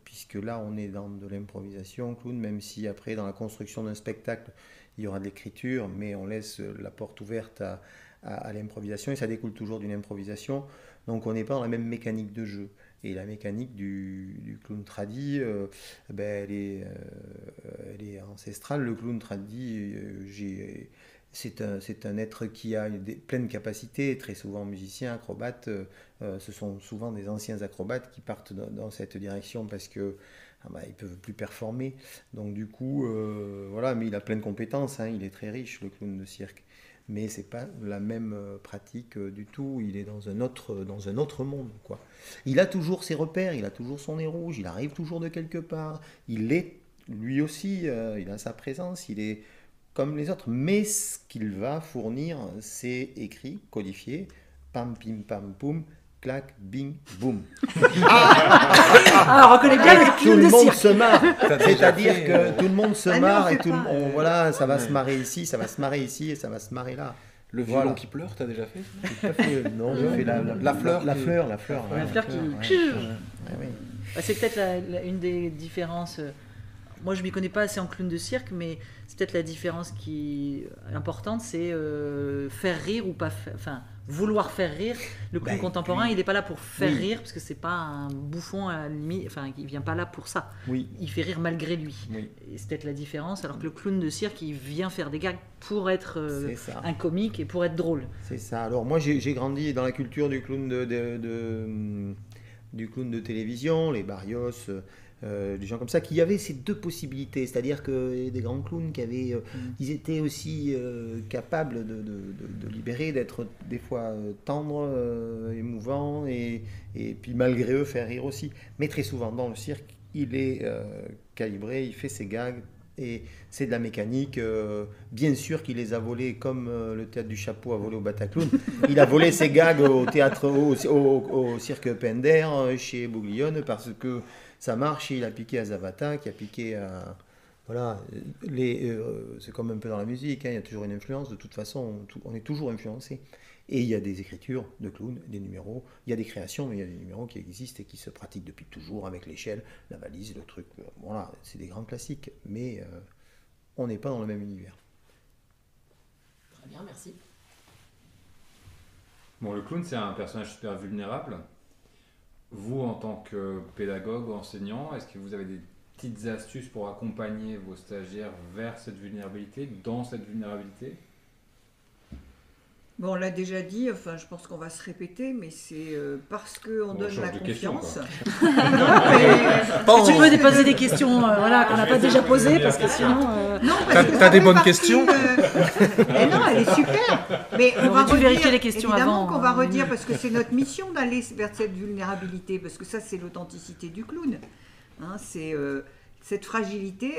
puisque là on est dans de l'improvisation clown, même si après dans la construction d'un spectacle il y aura de l'écriture, mais on laisse la porte ouverte à l'improvisation et ça découle toujours d'une improvisation, donc on n'est pas dans la même mécanique de jeu. Et la mécanique du clown tradi, elle est ancestrale. Le clown tradi, c'est un être qui a pleine capacité, très souvent musicien, acrobate. Ce sont souvent des anciens acrobates qui partent dans cette direction parce que ils ne peuvent plus performer. Donc du coup, voilà, mais il a plein de compétences, il est très riche, le clown de cirque. Mais ce n'est pas la même pratique du tout, il est dans un autre monde, quoi. Il a toujours ses repères, il a toujours son nez rouge, il arrive toujours de quelque part, il est, lui aussi, il a sa présence, il est comme les autres, mais ce qu'il va fournir, c'est écrit, codifié, pam, pim, pam, poum, clac, bing, boum. Alors, on reconnaît bien le clown de cirque. Tout le monde se marre. C'est-à-dire que tout le monde se marre et voilà, ça va se marrer ici, ça va se marrer ici et ça va se marrer là. Le violon Voilà. qui pleure, t'as déjà fait? J'ai pas fait, non, j'ai fait La fleur. La fleur. La fleur qui... Oui. Bah, c'est peut-être une des différences. Moi, je m'y connais pas assez en clown de cirque, mais c'est peut-être la différence qui est importante, c'est faire rire ou pas enfin, vouloir faire rire. Le clown contemporain, il n'est pas là pour faire rire, parce que c'est pas un bouffon à la limite, enfin, il vient pas là pour ça. Oui. Il fait rire malgré lui. Oui. Et c'est peut-être la différence, alors que le clown de cirque, il vient faire des gags pour être C'est ça. un comique et pour être drôle. C'est ça. Alors moi j'ai grandi dans la culture du clown du clown de télévision, les Barrios, des gens comme ça, qui avaient ces deux possibilités, c'est-à-dire que des grands clowns qui avaient, ils étaient aussi capables de libérer, d'être des fois tendres, émouvants, et puis malgré eux faire rire aussi. Mais très souvent dans le cirque, il est calibré, il fait ses gags. Et c'est de la mécanique. Bien sûr qu'il les a volés comme le théâtre du Chapeau a volé au Bataclown. Il a volé ses gags au théâtre, au cirque Pender, chez Bouglione, parce que ça marche. Il a piqué à Zavata, qui a piqué à... Voilà, c'est comme un peu dans la musique, hein, il y a toujours une influence. De toute façon, on est toujours influencé. Et il y a des écritures de clowns, des numéros, il y a des créations, mais il y a des numéros qui existent et qui se pratiquent depuis toujours avec l'échelle, la valise, le truc. Voilà, c'est des grands classiques, mais on n'est pas dans le même univers. Très bien, merci. Bon, le clown, c'est un personnage super vulnérable. Vous, en tant que pédagogue, enseignant, est-ce que vous avez des petites astuces pour accompagner vos stagiaires vers cette vulnérabilité, dans cette vulnérabilité ? Bon, on l'a déjà dit, enfin, je pense qu'on va se répéter, mais c'est parce qu'on donne la confiance. Tu peux déposer des questions voilà, qu'on n'a pas déjà posées, parce que sinon... Non, parce que T'as des bonnes partie questions Mais non, elle est super. Mais on va tu vérifier redire, les questions évidemment avant. qu'on va redire, parce que c'est notre mission d'aller vers cette vulnérabilité, parce que ça, c'est l'authenticité du clown. Hein, c'est... cette fragilité,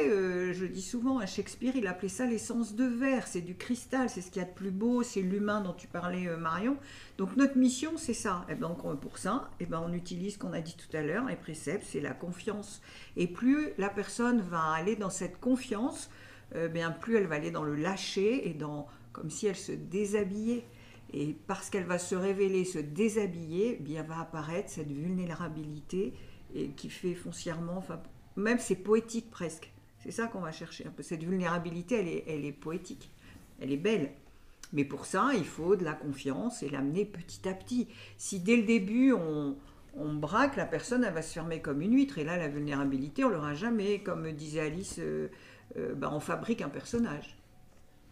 je dis souvent, à Shakespeare, il appelait ça l'essence de verre, c'est du cristal, c'est ce qu'il y a de plus beau, c'est l'humain dont tu parlais, Marion. Donc notre mission, c'est ça. Et donc pour ça, on utilise ce qu'on a dit tout à l'heure, les préceptes, c'est la confiance. Et plus la personne va aller dans cette confiance, plus elle va aller dans le lâcher et comme si elle se déshabillait. Et parce qu'elle va se révéler, se déshabiller, va apparaître cette vulnérabilité et qui fait foncièrement... Même c'est poétique presque. C'est ça qu'on va chercher un peu. Cette vulnérabilité, elle est poétique. Elle est belle. Mais pour ça, il faut de la confiance et l'amener petit à petit. Si dès le début, on braque, la personne, elle va se fermer comme une huître. Et là, la vulnérabilité, on ne l'aura jamais. Comme disait Alice, on fabrique un personnage.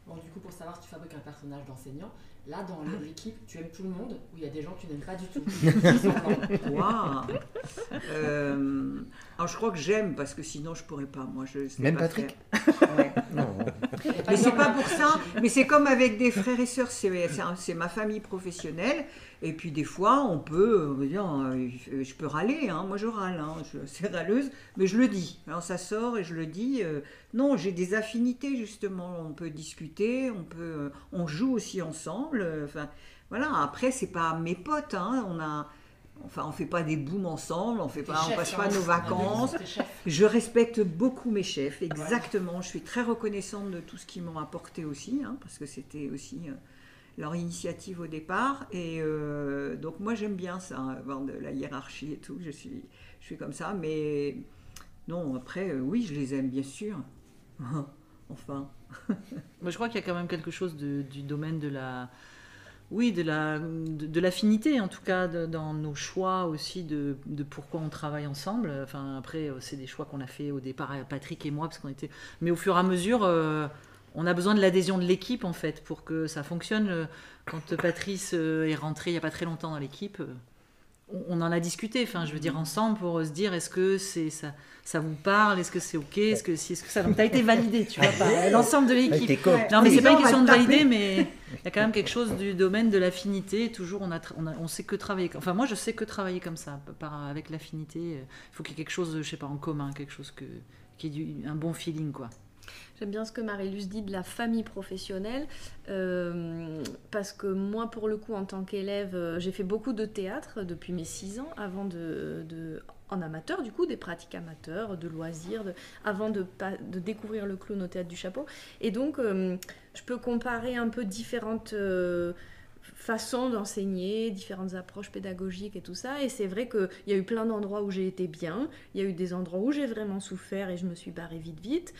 Bon, du coup, pour savoir si tu fabriques un personnage d'enseignant, là, dans l'équipe, tu aimes tout le monde ou il y a des gens que tu n'aimes pas du tout? Waouh. Alors, je crois que j'aime, parce que sinon, je ne pourrais pas. Moi, je sais Même pas Patrick faire. Ouais. Non. Mais c'est pas pour ça. Mais c'est comme avec des frères et sœurs. C'est ma famille professionnelle. Et puis des fois, on peut dire, je peux râler. Hein. Moi, je râle. Hein. Je suis assez râleuse, mais je le dis. Alors ça sort et je le dis. Non, j'ai des affinités justement. On peut discuter. On joue aussi ensemble. Enfin, voilà. Après, c'est pas mes potes. Hein. On fait pas des booms ensemble, on passe pas nos vacances. Je respecte beaucoup mes chefs, exactement. Je suis très reconnaissante de tout ce qu'ils m'ont apporté aussi, hein, parce que c'était aussi leur initiative au départ. Et donc moi j'aime bien ça, avoir de la hiérarchie et tout. Je suis comme ça, mais non. Après, oui, je les aime bien sûr. Enfin. Moi, je crois qu'il y a quand même quelque chose du domaine de la... Oui, de l'affinité, en tout cas, dans nos choix aussi de pourquoi on travaille ensemble. Enfin, après, c'est des choix qu'on a fait au départ, Patrick et moi, parce qu'on était... Mais au fur et à mesure, on a besoin de l'adhésion de l'équipe, en fait, pour que ça fonctionne. Quand Patrice est rentré il n'y a pas très longtemps dans l'équipe, on en a discuté, enfin, je veux dire, ensemble, pour se dire, est-ce que ça vous parle, est-ce que c'est OK, est-ce que ça... Donc, tu as été validé, tu vois, par l'ensemble de l'équipe. Non, mais c'est pas une question de valider, mais il y a quand même quelque chose du domaine de l'affinité. Toujours, on sait que travailler... Enfin, moi, je sais que travailler comme ça, avec l'affinité. Il faut qu'il y ait quelque chose, je sais pas, en commun, quelque chose qui ait un bon feeling, quoi. J'aime bien ce que Marie-Luce dit de la famille professionnelle, parce que moi, pour le coup, en tant qu'élève, j'ai fait beaucoup de théâtre depuis mes 6 ans, avant en amateur, du coup, des pratiques amateurs, de loisirs, avant de découvrir le clown au Théâtre du Chapeau. Et donc, je peux comparer un peu différentes façons d'enseigner, différentes approches pédagogiques et tout ça. Et c'est vrai qu'il y a eu plein d'endroits où j'ai été bien, il y a eu des endroits où j'ai vraiment souffert et je me suis barrée vite,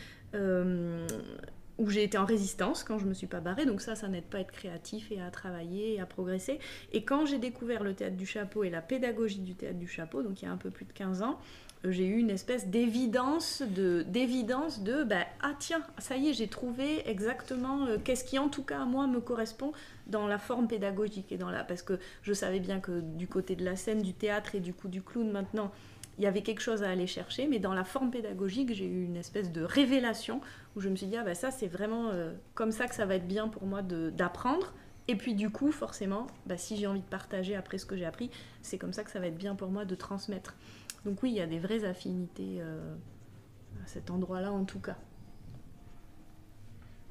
où j'ai été en résistance quand je me suis pas barrée. Donc ça n'aide pas à être créatif et à travailler et à progresser. Et quand j'ai découvert le Théâtre du Chapeau et la pédagogie du Théâtre du Chapeau, donc il y a un peu plus de 15 ans, j'ai eu une espèce d'évidence ah tiens, ça y est, j'ai trouvé exactement qu'est-ce qui en tout cas à moi me correspond dans la forme pédagogique parce que je savais bien que du côté de la scène, du théâtre et du coup du clown maintenant, il y avait quelque chose à aller chercher, mais dans la forme pédagogique, j'ai eu une espèce de révélation où je me suis dit ça c'est vraiment comme ça que ça va être bien pour moi d'apprendre. Et puis du coup, forcément, si j'ai envie de partager après ce que j'ai appris, c'est comme ça que ça va être bien pour moi de transmettre. Donc oui, il y a des vraies affinités à cet endroit-là en tout cas.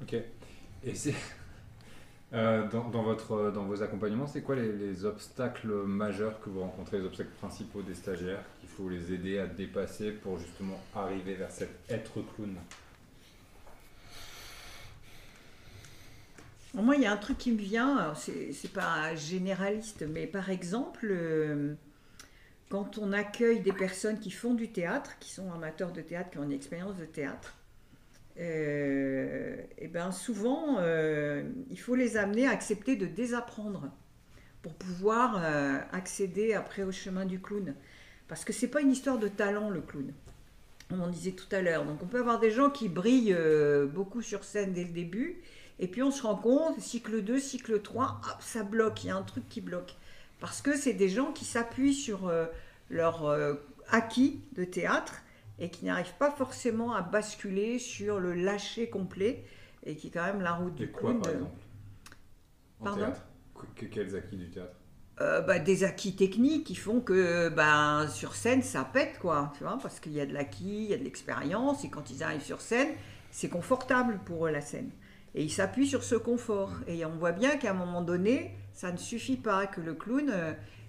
Ok. Et c'est dans vos accompagnements, c'est quoi les obstacles majeurs que vous rencontrez, les obstacles principaux des stagiaires qu'il faut les aider à dépasser pour justement arriver vers cet être clown? Moi, il y a un truc qui me vient, c'est pas généraliste, mais par exemple, quand on accueille des personnes qui font du théâtre, qui sont amateurs de théâtre, qui ont une expérience de théâtre, et ben souvent, il faut les amener à accepter de désapprendre pour pouvoir accéder après au chemin du clown. Parce que c'est pas une histoire de talent, le clown. On en disait tout à l'heure. Donc on peut avoir des gens qui brillent beaucoup sur scène dès le début, et puis on se rend compte, cycle 2, cycle 3, hop, ça bloque, il y a un truc qui bloque. Parce que c'est des gens qui s'appuient sur leur acquis de théâtre et qui n'arrivent pas forcément à basculer sur le lâcher complet et qui est quand même la route du clown. Par exemple en Pardon théâtre, quels acquis du théâtre? Des acquis techniques qui font que sur scène ça pète, quoi, tu vois, parce qu'il y a de l'acquis, il y a de l'expérience, et quand ils arrivent sur scène, c'est confortable pour eux la scène. Et ils s'appuient sur ce confort. Et on voit bien qu'à un moment donné, ça ne suffit pas, que le clown,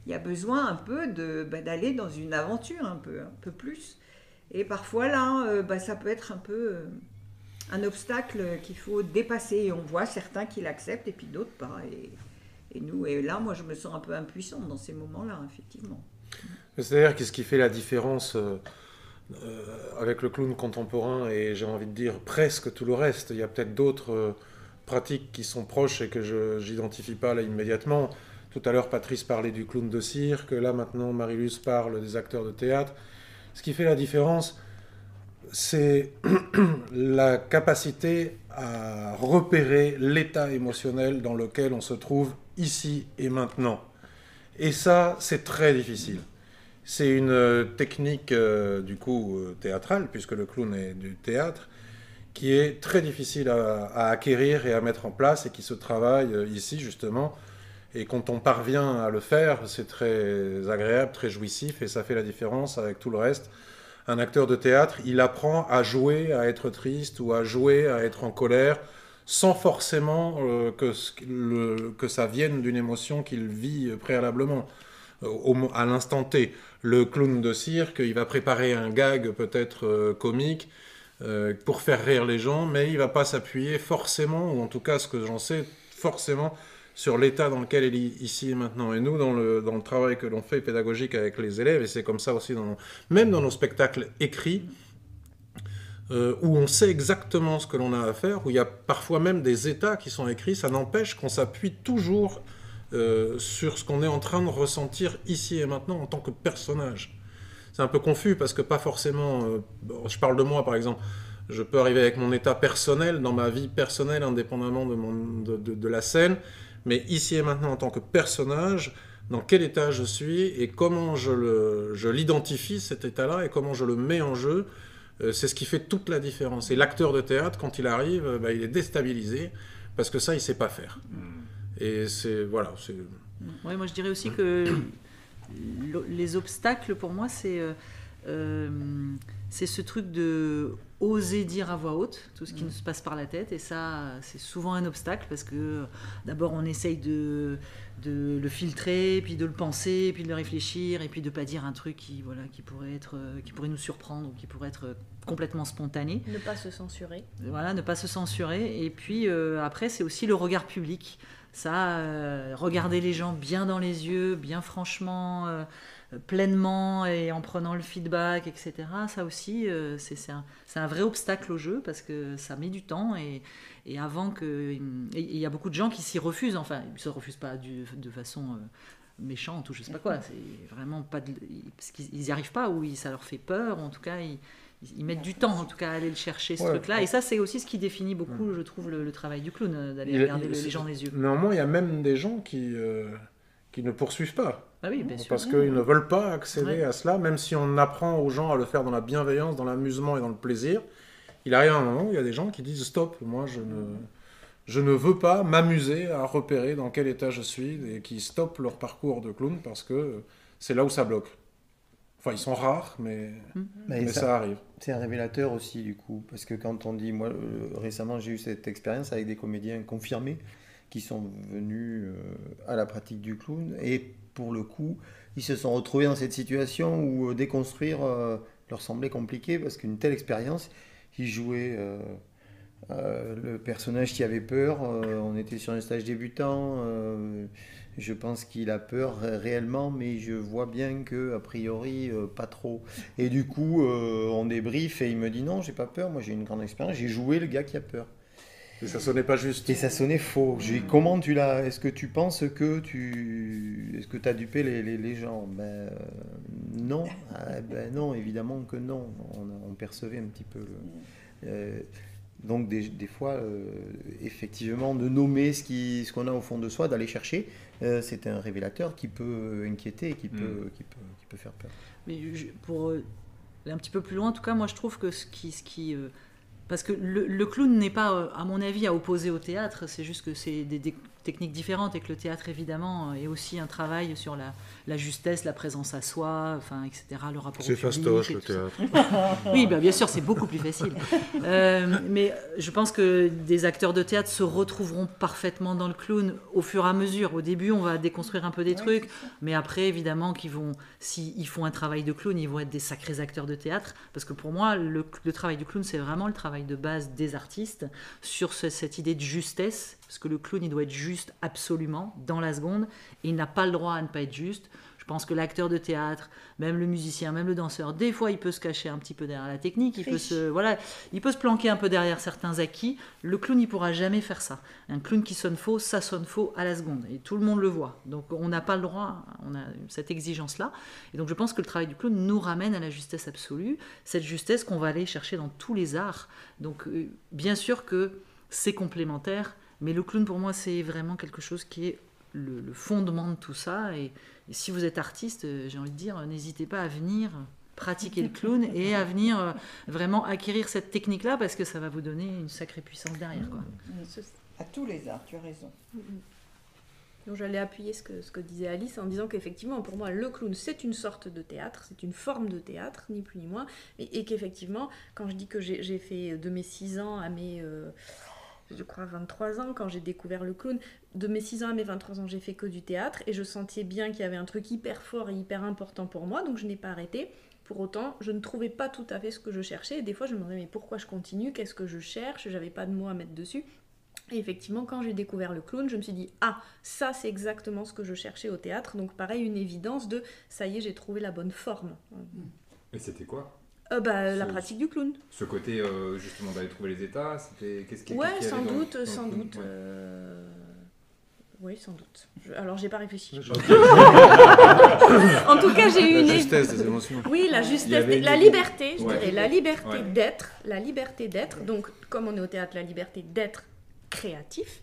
il y a besoin un peu d'aller dans une aventure un peu plus. Et parfois là, ça peut être un peu un obstacle qu'il faut dépasser. Et on voit certains qui l'acceptent et puis d'autres pas. Et là, moi, je me sens un peu impuissante dans ces moments-là, effectivement. C'est-à-dire qu'est-ce qui fait la différence avec le clown contemporain et j'ai envie de dire presque tout le reste? Il y a peut-être d'autres pratiques qui sont proches et que je n'identifie pas là immédiatement. Tout à l'heure, Patrice parlait du clown de cirque. Là, maintenant, Marie-Luce parle des acteurs de théâtre. Ce qui fait la différence, c'est la capacité à repérer l'état émotionnel dans lequel on se trouve ici et maintenant. Et ça, c'est très difficile. C'est une technique, théâtrale, puisque le clown est du théâtre, qui est très difficile à acquérir et à mettre en place et qui se travaille ici, justement. Et quand on parvient à le faire, c'est très agréable, très jouissif, et ça fait la différence avec tout le reste. Un acteur de théâtre, il apprend à jouer, à être triste ou à jouer, à être en colère, sans forcément que ça vienne d'une émotion qu'il vit préalablement, à l'instant T. Le clown de cirque, il va préparer un gag peut-être comique pour faire rire les gens, mais il ne va pas s'appuyer forcément, ou en tout cas ce que j'en sais, forcément sur l'état dans lequel il est ici et maintenant. Et nous, dans le travail que l'on fait pédagogique avec les élèves, et c'est comme ça aussi même dans nos spectacles écrits, où on sait exactement ce que l'on a à faire, où il y a parfois même des états qui sont écrits, ça n'empêche qu'on s'appuie toujours sur ce qu'on est en train de ressentir ici et maintenant en tant que personnage. C'est un peu confus parce que pas forcément... je parle de moi par exemple, je peux arriver avec mon état personnel, dans ma vie personnelle, indépendamment de la scène, mais ici et maintenant en tant que personnage, dans quel état je suis et comment je l'identifie cet état-là et comment je le mets en jeu, c'est ce qui fait toute la différence. Et l'acteur de théâtre, quand il arrive, il est déstabilisé parce que ça, il ne sait pas faire. Et c'est... Voilà. Ouais, moi, je dirais aussi que les obstacles, pour moi, c'est ce truc de... oser dire à voix haute tout ce qui nous se passe par la tête, et ça c'est souvent un obstacle parce que d'abord on essaye de le filtrer, puis de le penser, puis de le réfléchir, et puis de pas dire un truc qui pourrait nous surprendre ou qui pourrait être complètement spontané. Ne pas se censurer. Voilà, ne pas se censurer. Et puis après c'est aussi le regard public. Ça, regarder les gens bien dans les yeux, bien franchement, pleinement, et en prenant le feedback, etc. Ça aussi, c'est un vrai obstacle au jeu parce que ça met du temps, et avant que... Il y a beaucoup de gens qui s'y refusent, enfin, ils ne se refusent pas de façon méchante ou je sais pas quoi, c'est vraiment pas... parce qu'ils n'y arrivent pas, ou ça leur fait peur, ou en tout cas... Ils mettent du temps, en tout cas, à aller le chercher, ce truc-là. Et ça, c'est aussi ce qui définit beaucoup, je trouve, le travail du clown, d'aller regarder les gens dans les yeux. Néanmoins, il y a même des gens qui ne poursuivent pas. Ah oui, bien sûr. Parce qu'ils ne veulent pas accéder à cela, même si on apprend aux gens à le faire dans la bienveillance, dans l'amusement et dans le plaisir. Il arrive un moment où il y a des gens qui disent « Stop, moi, je ne veux pas m'amuser à repérer dans quel état je suis », et qui stoppent leur parcours de clown parce que c'est là où ça bloque. Enfin, ils sont rares, mais ça arrive. C'est un révélateur aussi, du coup. Parce que quand on dit... Moi, récemment, j'ai eu cette expérience avec des comédiens confirmés qui sont venus à la pratique du clown. Et pour le coup, ils se sont retrouvés dans cette situation où déconstruire leur semblait compliqué parce qu'une telle expérience, ils jouaient le personnage qui avait peur. On était sur un stage débutant. Je pense qu'il a peur réellement, mais je vois bien que a priori pas trop. Et du coup, on débrief et il me dit non, j'ai pas peur. Moi, j'ai une grande expérience. J'ai joué le gars qui a peur. Et ça sonnait pas juste. Et ça sonnait faux. Comment tu l'as... Est-ce que tu penses que Est-ce que tu as dupé les gens? Non. Non, évidemment que non. On percevait un petit peu donc des fois, effectivement, de nommer ce qu'on a au fond de soi, d'aller chercher, c'est un révélateur qui peut inquiéter et qui peut faire peur. Mais pour aller un petit peu plus loin, en tout cas, moi je trouve que parce que le clown n'est pas, à mon avis, à opposer au théâtre, c'est juste que c'est des techniques différentes, et que le théâtre, évidemment, est aussi un travail sur la justesse, la présence à soi, enfin, etc., le rapport au public. C'est fastoche, le théâtre. Oui, bien sûr, c'est beaucoup plus facile. Mais je pense que des acteurs de théâtre se retrouveront parfaitement dans le clown au fur et à mesure. Au début, on va déconstruire un peu des trucs, mais après, évidemment, s'ils font un travail de clown, ils vont être des sacrés acteurs de théâtre, parce que pour moi, le travail du clown, c'est vraiment le travail de base des artistes sur cette idée de justesse, parce que le clown, il doit être juste absolument dans la seconde, et il n'a pas le droit à ne pas être juste. Je pense que l'acteur de théâtre, même le musicien, même le danseur, des fois il peut se cacher un petit peu derrière la technique, il peut se planquer un peu derrière certains acquis. Le clown, il pourra jamais faire ça. Un clown qui sonne faux, ça sonne faux à la seconde, et tout le monde le voit. Donc on n'a pas le droit, on a cette exigence-là. Et donc je pense que le travail du clown nous ramène à la justesse absolue, cette justesse qu'on va aller chercher dans tous les arts. Donc bien sûr que c'est complémentaire, mais le clown pour moi c'est vraiment quelque chose qui est le fondement de tout ça. Et si vous êtes artiste, j'ai envie de dire, n'hésitez pas à venir pratiquer le clown et à venir vraiment acquérir cette technique-là, parce que ça va vous donner une sacrée puissance derrière, quoi. À tous les arts, tu as raison. Donc j'allais appuyer ce que disait Alice en disant qu'effectivement, pour moi, le clown, c'est une sorte de théâtre, c'est une forme de théâtre, ni plus ni moins, et qu'effectivement, quand je dis que j'ai fait de mes 6 ans à mes... je crois 23 ans, quand j'ai découvert le clown, de mes 6 ans à mes 23 ans, j'ai fait que du théâtre, et je sentais bien qu'il y avait un truc hyper fort et hyper important pour moi, donc je n'ai pas arrêté. Pour autant, je ne trouvais pas tout à fait ce que je cherchais, et des fois je me demandais mais pourquoi je continue, qu'est-ce que je cherche, j'avais pas de mots à mettre dessus. Et effectivement, quand j'ai découvert le clown, je me suis dit ah, ça c'est exactement ce que je cherchais au théâtre, donc pareil, une évidence de ça y est, j'ai trouvé la bonne forme. Mais c'était quoi ? La pratique du clown. Ce côté justement d'aller trouver les états, c'était qu'est-ce qui sans allait doute. Ouais. Oui, sans doute. Alors, j'ai pas réfléchi. En tout cas, j'ai eu une... La justesse des émotions. Oui, la justesse, la liberté, je dirais, la liberté d'être, la liberté d'être. Donc, comme on est au théâtre, la liberté d'être créatif,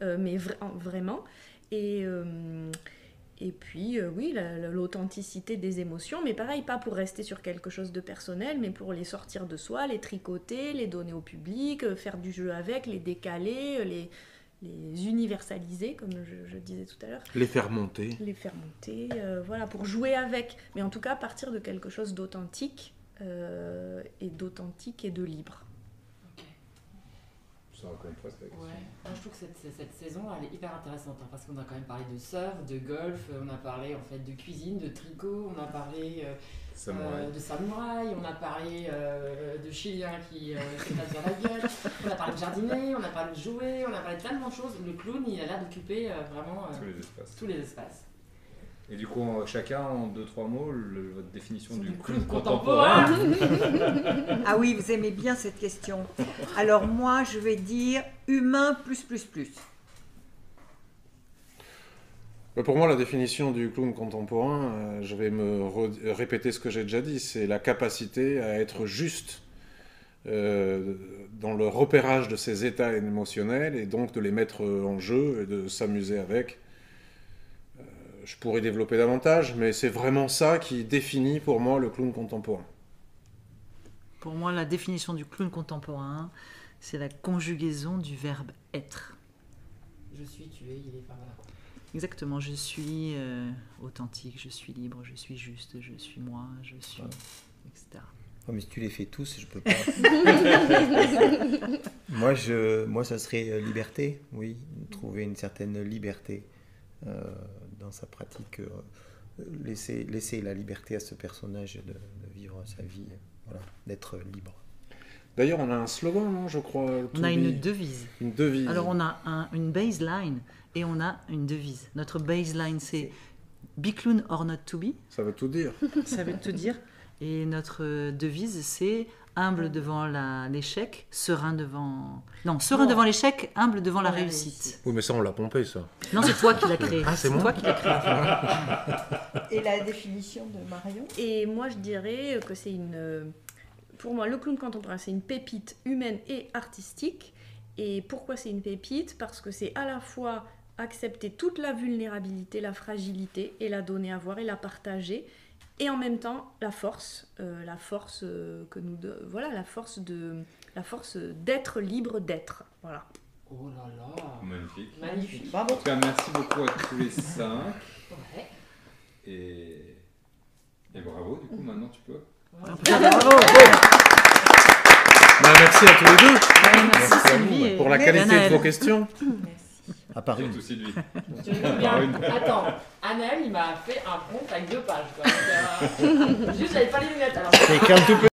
mais vraiment. Et puis, oui, l'authenticité des émotions, mais pareil, pas pour rester sur quelque chose de personnel, mais pour les sortir de soi, les tricoter, les donner au public, faire du jeu avec, les décaler, les universaliser, comme je disais tout à l'heure. Les faire monter. Les faire monter, voilà, pour jouer avec. Mais en tout cas, partir de quelque chose d'authentique et d'authentique et de libre. Ça reconnaît toi, c'est Ouais. Moi, je trouve que cette saison, elle est hyper intéressante hein, parce qu'on a quand même parlé de surf, de golf, on a parlé en fait de cuisine, de tricot, on a parlé de samouraï, on a parlé de Chiliens qui s'éclatent sur la gueule, on a parlé de jardiner, on a parlé de jouer, on a parlé de tellement de choses. Le clown, il a l'air d'occuper vraiment tous les espaces. Et du coup, chacun en 2-3 mots, votre définition du clown clown contemporain. Ah oui, vous aimez bien cette question. Alors moi, je vais dire humain plus. Pour moi, la définition du clown contemporain, je vais me répéter ce que j'ai déjà dit, c'est la capacité à être juste dans le repérage de ses états émotionnels et donc de les mettre en jeu et de s'amuser avec. Je pourrais développer davantage, mais c'est vraiment ça qui définit pour moi le clown contemporain. Pour moi, la définition du clown contemporain, c'est la conjugaison du verbe être. Je suis, tu es, il est, enfin voilà. Exactement, je suis authentique, je suis libre, je suis juste, je suis moi, je suis... etc. Oh, mais si tu les fais tous, je peux pas. moi, ça serait liberté, oui. Trouver une certaine liberté dans sa pratique. Laisser la liberté à ce personnage de vivre sa vie, voilà, d'être libre. D'ailleurs, on a un slogan, non, je crois. On a une devise. Une devise. Alors, on a une baseline et on a une devise. Notre baseline, c'est « Be clown or not to be ». Ça veut tout dire. Ça veut tout dire. Et notre devise, c'est « Humble devant l'échec, serein devant... » Non, serein devant l'échec, humble devant la réussite. Oui, mais ça, on l'a pompé, ça. Non, c'est toi qui l'as créé. Ah, c'est moi toi qui l'as créé. Et la définition de Marion ? Et moi, je dirais que c'est pour moi, le clown contemporain, c'est une pépite humaine et artistique. Et pourquoi c'est une pépite ? Parce que c'est à la fois accepter toute la vulnérabilité, la fragilité, et la donner à voir et la partager. Et en même temps, la force d'être libre d'être. Voilà. Oh là là. Magnifique. Bravo. En tout cas, merci beaucoup à tous les 5. Ouais. Et bravo, du coup, maintenant tu peux. Bravo. Merci à tous les deux. Merci Sylvie. Pour la qualité de vos questions. À part une. Surtout Sylvie. Tu veux bien. Attends, Anaël, il m'a fait un prompt avec 2 pages. Quoi. Donc, juste, j'avais pas les lunettes. Alors... C'est écrit un tout petit.